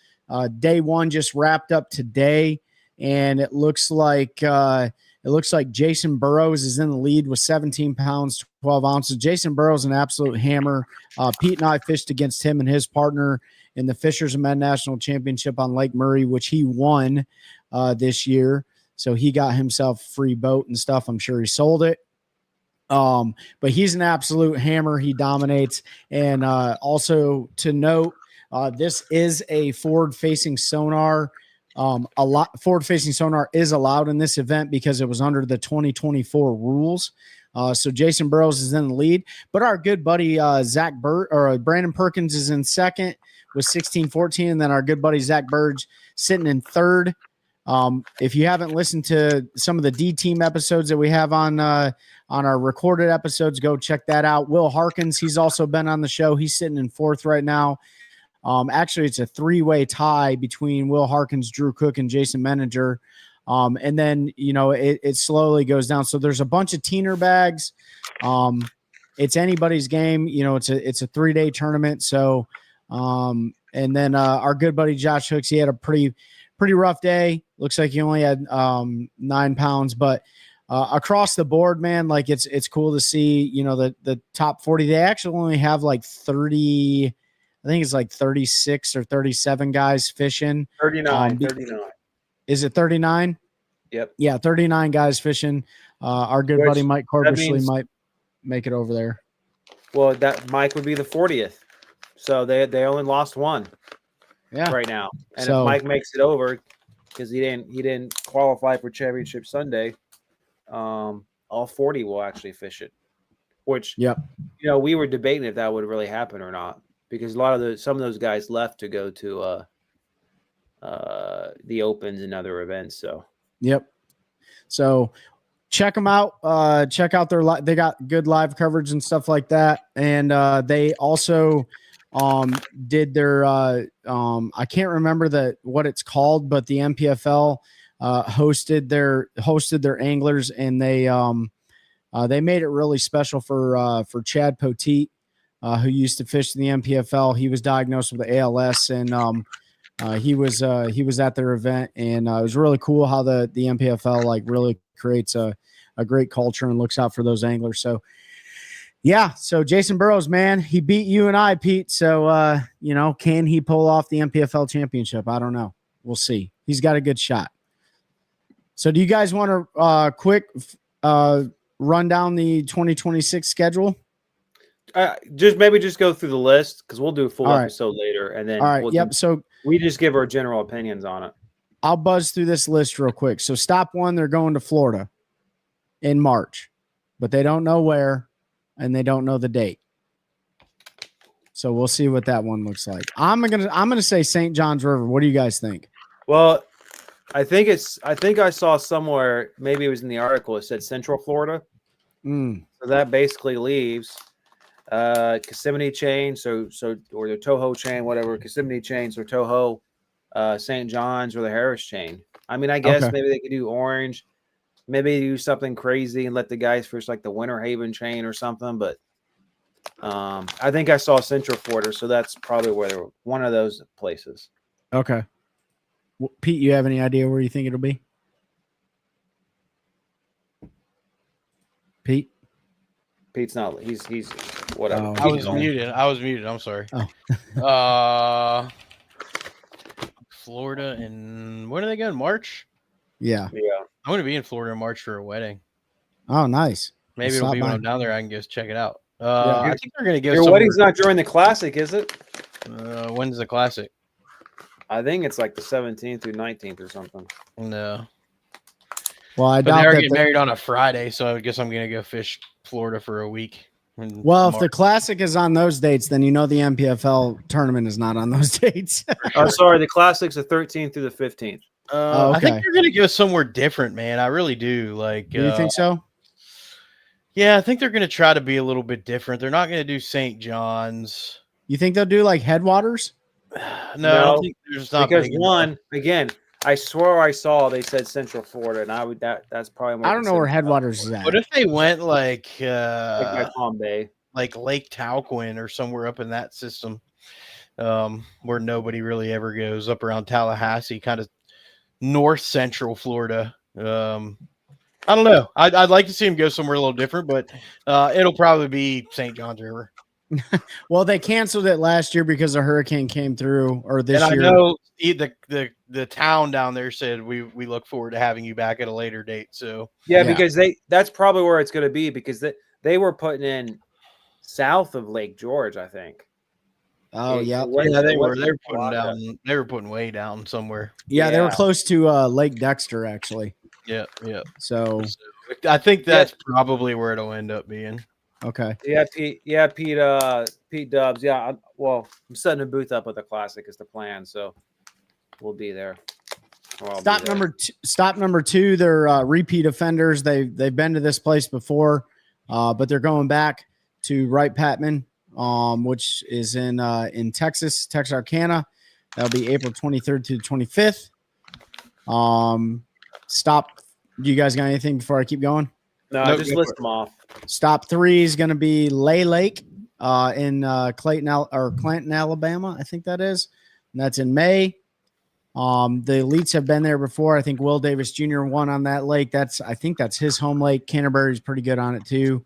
Day one just wrapped up today, and it looks like Jason Burrows is in the lead with 17 pounds, 12 ounces. Jason Burrows, an absolute hammer. Pete and I fished against him and his partner in the Fishermen National Championship on Lake Murray, which he won this year. So he got himself a free boat and stuff. I'm sure he sold it. But he's an absolute hammer. He dominates. And also to note, this is a forward-facing sonar. Forward-facing sonar is allowed in this event because it was under the 2024 rules. So Jason Burrows is in the lead, but our good buddy Brandon Perkins is in second with 16-14, and then our good buddy Zach Burge sitting in third. If you haven't listened to some of the D Team episodes that we have on our recorded episodes, go check that out. Will Harkins, he's also been on the show. He's sitting in fourth right now. Actually, it's a three-way tie between Will Harkins, Drew Cook, and Jason Menninger. And then, it slowly goes down. So there's a bunch of teener bags. It's anybody's game. It's a 3-day tournament. So, and then our good buddy Josh Hooks, he had a pretty rough day. Looks like he only had 9 pounds, but across the board, man, like it's cool to see, the top 40. They actually only have like 30. I think it's like 36 or 37 guys fishing. 39. Is it 39? Yep. Yeah, 39 guys fishing. Our good buddy Mike Corbusley might make it over there. Well, that Mike would be the 40th. So they only lost one. Yeah. Right now. And if Mike makes it over, because he didn't qualify for Championship Sunday, all 40 will actually fish it. Which we were debating if that would really happen or not. Because some of those guys left to go to the Opens and other events. So so check them out. Check out they got good live coverage and stuff like that. And they also did their I can't remember what it's called, but the NPFL hosted their anglers, and they made it really special for Chad Poteet. Who used to fish in the NPFL. He was diagnosed with ALS, and he was at their event, and it was really cool how the NPFL like really creates a great culture and looks out for those anglers. So so Jason Burrows, man, he beat you and I, Pete. So can he pull off the NPFL championship? I don't know. We'll see. He's got a good shot. So do you guys want to quick run down the 2026 schedule? Just go through the list, because we'll do a full episode later, and then So we just give our general opinions on it. I'll buzz through this list real quick. So stop one, they're going to Florida in March, but they don't know where, and they don't know the date. So we'll see what that one looks like. I'm gonna say St. John's River. What do you guys think? Well, I think I saw somewhere, maybe it was in the article, it said Central Florida. So that basically leaves Kissimmee chain, or the Toho chain, whatever, Kissimmee chains or Toho, St. John's or the Harris chain. I mean, I guess maybe they could do Orange, maybe do something crazy and let the guys fish like the Winter Haven chain or something. But I think I saw Central Florida, so that's probably one of those places. Okay. Well, Pete, you have any idea where you think it'll be? Pete's not. He's whatever. I was muted. I'm sorry. Florida, and when are they going? March? Yeah. I'm going to be in Florida in March for a wedding. Oh, nice. Maybe it'll be when I'm down there. I can just check it out. Yeah. I think they're going to go. Your wedding's not during the Classic, is it? When's the Classic? I think it's like the 17th through 19th or something. No. Well, I But doubt they're that. getting married on a Friday, so I guess I'm going to go fish Florida for a week. Well, if the Classic is on those dates, then the MPFL tournament is not on those dates. Oh, sorry. The Classic's the 13th through the 15th. Okay. I think they're going to go somewhere different, man. I really do. Like, Do you think so? Yeah, I think they're going to try to be a little bit different. They're not going to do St. John's. You think they'll do like Headwaters? No, I don't think there's not because again, I swore I saw they said Central Florida, and that's probably more. I don't know where Headwaters is at. What if they went like by Palm Bay, like Lake Talquin or somewhere up in that system, where nobody really ever goes, up around Tallahassee, kind of north central Florida. I don't know. I'd like to see him go somewhere a little different, but it'll probably be St. John's River. Well, they canceled it last year because a hurricane came through, or this year. I know the town down there said we look forward to having you back at a later date. So because that's probably where it's going to be, because they were putting in south of Lake George, I think. Oh yeah, they were putting down. They were putting way down somewhere. Yeah, they were close to Lake Dexter actually. Yeah. So I think that's probably where it'll end up being. Okay. Yeah, Pete Dubs. Yeah, I'm setting a booth up at the Classic is the plan, so we'll be there. Stop number two. They're repeat offenders. They've been to this place before, but they're going back to Wright Patman, which is in Texas, Texarkana. That'll be April 23rd to the 25th. Stop. Do you guys got anything before I keep going? No, just list them off. Stop 3 is going to be Lay Lake in Clanton, Alabama. I think that is. And that's in May. The elites have been there before. I think Will Davis Jr. won on that lake. I think that's his home lake. Canterbury's pretty good on it too.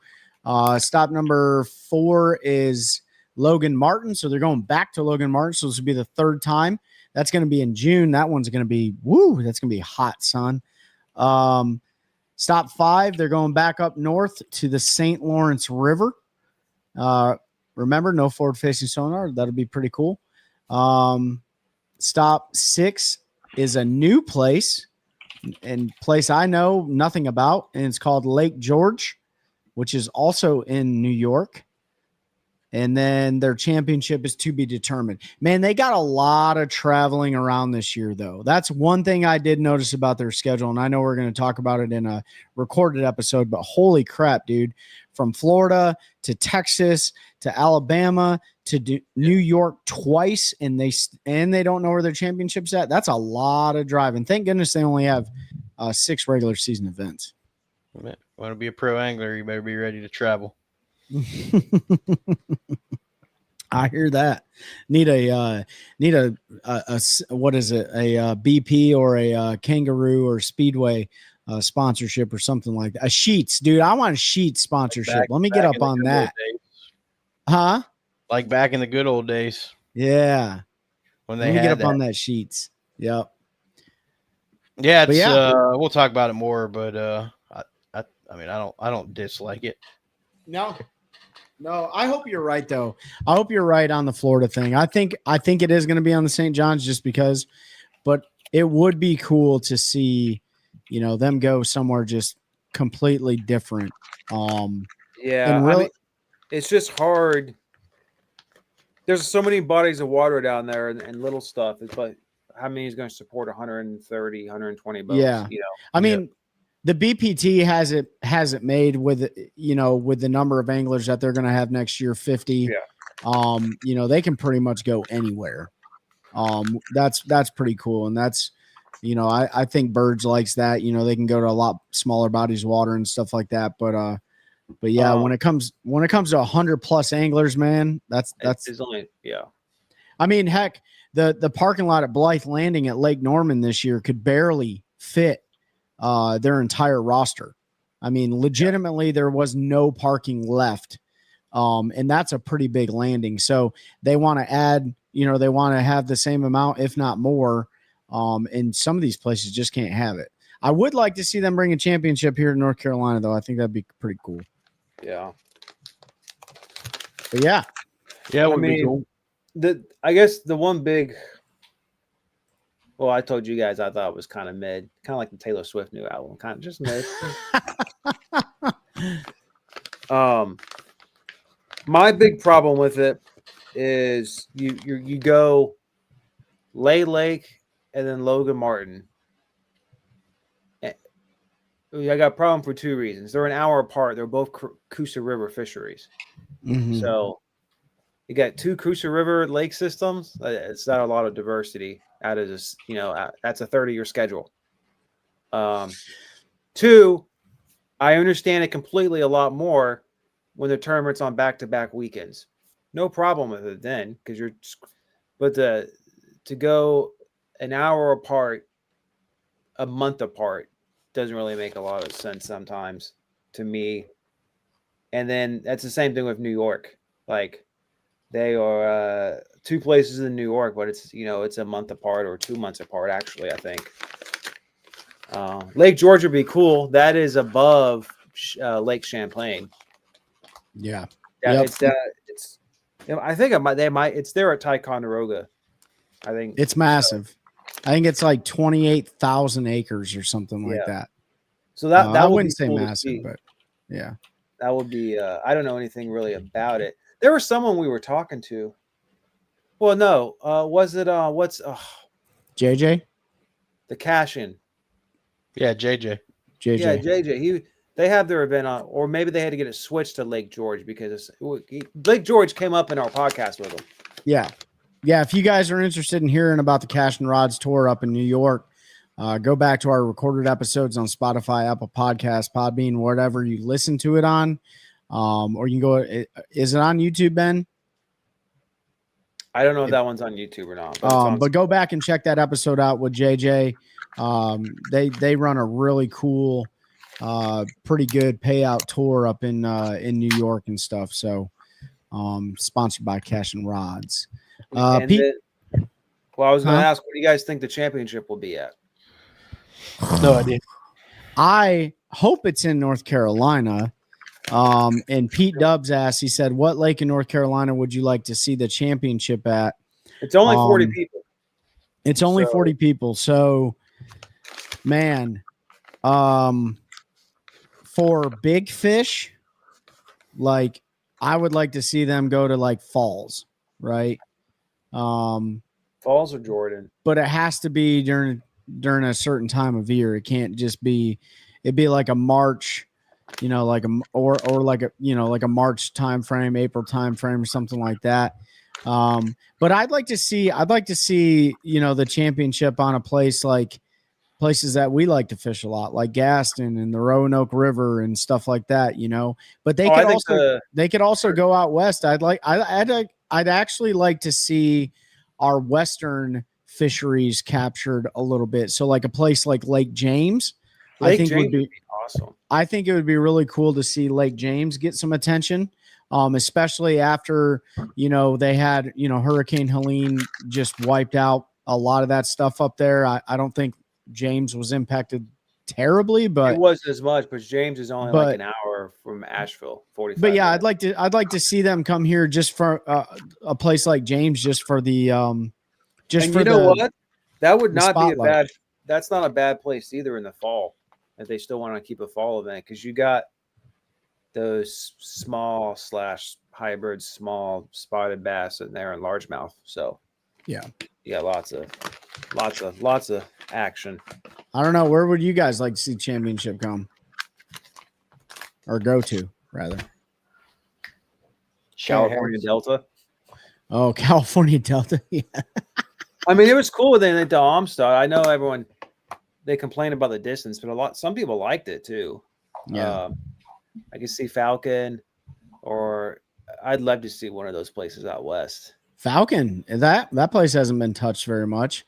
Stop number 4 is Logan Martin. So they're going back to Logan Martin. So this will be the 3rd time. That's going to be in June. That one's going to be that's going to be hot, son. Stop 5, they're going back up north to the St. Lawrence River. Remember, no forward-facing sonar. That'll be pretty cool. Stop 6 is a new place, and place I know nothing about, and it's called Lake George, which is also in New York. And then their championship is to be determined. Man, they got a lot of traveling around this year, though. That's one thing I did notice about their schedule, and I know we're going to talk about it in a recorded episode, but holy crap, dude. From Florida to Texas to Alabama to New York twice, and they don't know where their championship's at. That's a lot of driving. Thank goodness they only have 6 regular season events. Want to be a pro angler, you better be ready to travel. I hear that. Need a what is it? A BP or a Kangaroo or Speedway sponsorship or something like that. A Sheets, dude. I want a Sheets sponsorship. Let me get up on that. Huh? Like back in the good old days. Yeah. When they Let me get up that. on that Sheets. Yep. Yeah, we'll talk about it more, but I mean, I don't dislike it. No, I hope you're right though. I hope you're right on the Florida thing. I think it is going to be on the St. John's just because, but it would be cool to see, them go somewhere just completely different. It's just hard. There's so many bodies of water down there and little stuff. But how many is going to support 130, 120 boats? Yeah. I mean, the BPT has it made with with the number of anglers that they're going to have next year, 50. Yeah. They can pretty much go anywhere. That's pretty cool, and that's I think Birds likes that. They can go to a lot smaller bodies of water and stuff like that. But yeah, when it comes to 100+ anglers, man, that's only I mean, heck, the parking lot at Blythe Landing at Lake Norman this year could barely fit their entire roster. I mean, legitimately, there was no parking left. And that's a pretty big landing. So they want to add, they want to have the same amount, if not more. And some of these places just can't have it. I would like to see them bring a championship here to North Carolina, though. I think that'd be pretty cool. Yeah. But yeah. Yeah, it would I be mean, cool. I guess the one big. Well, I told you guys I thought it was kind of mid, kind of like the Taylor Swift new album, kind of just mid. My big problem with it is you go Lay Lake and then Logan Martin. I got a problem for two reasons. They're an hour apart. They're both Coosa River fisheries. Mm-hmm. So you got two Coosa River lake systems. It's not a lot of diversity out of this, that's a 30-year schedule. Two, I understand it completely a lot more when the tournament's on back-to-back weekends. No problem with it then, but to go an hour apart, a month apart, doesn't really make a lot of sense sometimes to me. And then that's the same thing with New York. Like they are two places in New York, but it's a month apart or 2 months apart, actually, I think. Lake George would be cool. That is above Lake Champlain. Yeah. Yeah. Yep. I think it's there at Ticonderoga. I think it's massive. I think it's like 28,000 acres or something like that. So that I would wouldn't be say cool massive, but yeah, that would be. I don't know anything really about it. There was someone we were talking to. Well, no, was it what's JJ? The cash-in. Yeah, JJ. Yeah, JJ. They have their event on, or maybe they had to get it switched to Lake George because Lake George came up in our podcast with them. Yeah. Yeah, if you guys are interested in hearing about the Cash and Rods tour up in New York, go back to our recorded episodes on Spotify, Apple Podcasts, Podbean, whatever you listen to it on. Or you can go. Is it on YouTube, Ben? I don't know if that one's on YouTube or not. But go back and check that episode out with JJ. They run a really cool, pretty good payout tour up in New York and stuff. So, sponsored by Cash and Rods. Pete? I was going to ask, what do you guys think the championship will be at? No idea. I hope it's in North Carolina. And Pete Dubs asked, he said, what lake in North Carolina would you like to see the championship at? It's only 40 people. It's only 40 people. So, man, for big fish, like I would like to see them go to like Falls, right? Falls or Jordan, but it has to be during a certain time of year. It can't just be. It'd be like a March, like like a March time frame, April time frame, or something like that. But I'd like to see the championship on a place like places that we like to fish a lot, like Gaston and the Roanoke River and stuff like that. But they could also go out west. I'd actually like to see our western fisheries captured a little bit. So like a place like Lake James, I think would be awesome. I think it would be really cool to see Lake James get some attention, especially after, they had, Hurricane Helene just wiped out a lot of that stuff up there. I don't think James was impacted terribly, but it wasn't as much. But James is only like an hour from Asheville, 45. But yeah, minutes. I'd like to see them come here just for a place like James, just for the what? That would not be a bad. That's not a bad place either in the fall if they still want to keep a fall event, because you got those small / hybrid small spotted bass in there and largemouth. So yeah, lots of action. I don't know, where would you guys like to see championship come or go to rather? California Delta. Oh, California Delta. Yeah. I mean, it was cool when they went to Amistad. I know everyone, they complain about the distance, but some people liked it too. Yeah. I could see Falcon, or I'd love to see one of those places out west. Falcon, that place hasn't been touched very much.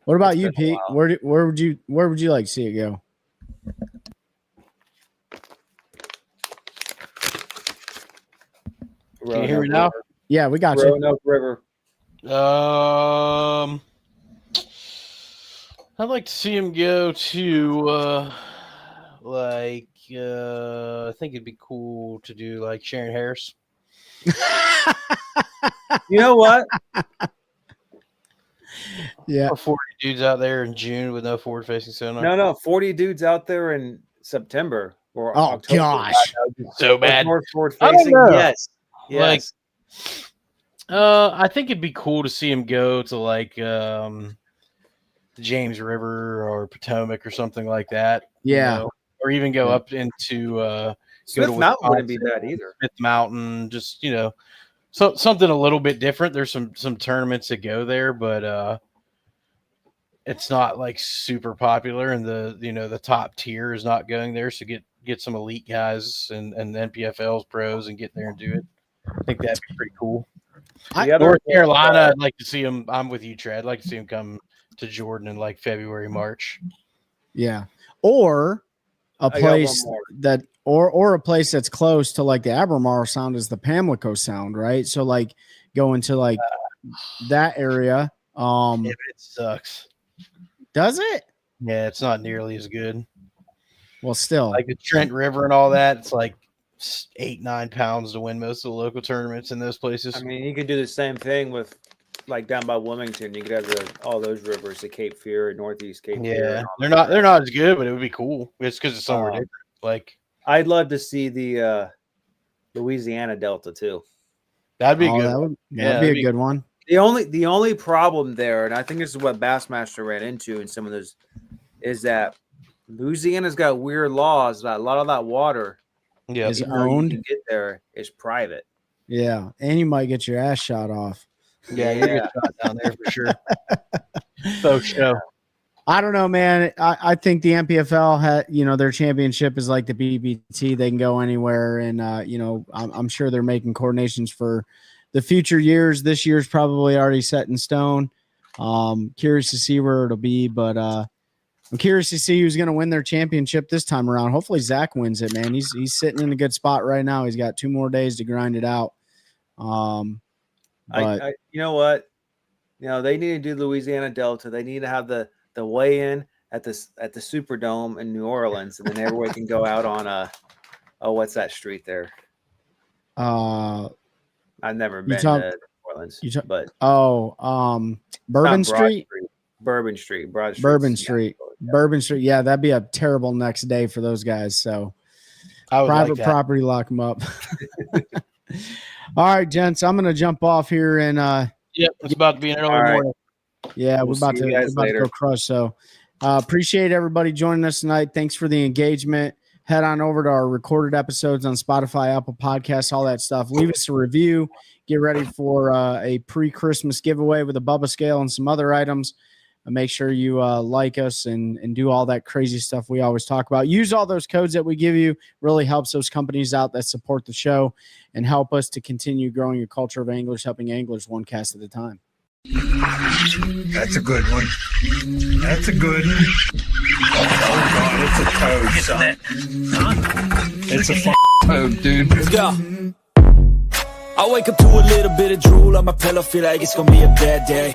What about you, Pete? Where would you like to see it go? Can you hear me now? Yeah, we got Roanoke River. I'd like to see him go to I think it'd be cool to do like Sharon Harris. You know what? Yeah. 40 dudes out there in June with no forward-facing sonar. No, 40 dudes out there in September or Oh, October. gosh. So bad. More forward I don't facing. know. Yes. Like, Yes. I think it'd be cool to see him go to like the James River or Potomac or something like that. Yeah. You know? Or even go up into Smith Mountain wouldn't be bad either. Smith Mountain, just so something a little bit different. There's some tournaments that go there, but it's not like super popular, and the top tier is not going there. So get some elite guys and NPFL's pros and get there and do it. I think that'd be pretty cool. North Carolina, I'd like to see him. I'm with you, Trey. I'd like to see him come to Jordan in like February, March. Yeah. Or a place that or a place that's close to like the Albemarle Sound is the Pamlico Sound, right? So like going to like that area. Yeah, but it sucks. Does it? Yeah, it's not nearly as good. Well, still, like the Trent River and all that, it's like 8-9 pounds to win most of the local tournaments in those places. I mean, you could do the same thing with like down by Wilmington. You could have all those rivers, the Cape Fear, Northeast Cape Fear. Yeah, they're not as good, but it would be cool. It's because it's somewhere different. Like, I'd love to see the Louisiana Delta too. That'd be good. That'd be a good one. The only problem there, and I think this is what Bassmaster ran into in some of those, is that Louisiana's got weird laws that a lot of that water is owned. You get there is private. Yeah, and you might get your ass shot off. Yeah, you get shot down there for sure. So show. I don't know, man. I think the NPFL had, their championship is like the BBT. They can go anywhere, and I'm sure they're making coordinations for the future years. This year's probably already set in stone. Curious to see where it'll be, but I'm curious to see who's going to win their championship this time around. Hopefully Zach wins it, man. He's sitting in a good spot right now. He's got 2 more days to grind it out. But you know what? They need to do Louisiana Delta. They need to have the weigh-in at the Superdome in New Orleans, and then everyone can go out on what's that street there? I've never been to New Orleans, but Bourbon Street. Bourbon Street. Bourbon Street. Bourbon Street. Yeah, that'd be a terrible next day for those guys. So private property, lock them up. All right, gents, I'm gonna jump off here and it's about to be an early morning. Yeah, we're about to go crush. So appreciate everybody joining us tonight. Thanks for the engagement. Head on over to our recorded episodes on Spotify, Apple Podcasts, all that stuff. Leave us a review. Get ready for a pre-Christmas giveaway with a Bubba scale and some other items. Make sure you like us and do all that crazy stuff we always talk about. Use all those codes that we give you. Really helps those companies out that support the show and help us to continue growing a culture of anglers, helping anglers one cast at a time. That's a good one. That's a good one. Oh, God, it's a toad, son. It's a toad, dude. Let's go. I wake up to a little bit of drool on my pillow, feel like it's gonna be a bad day.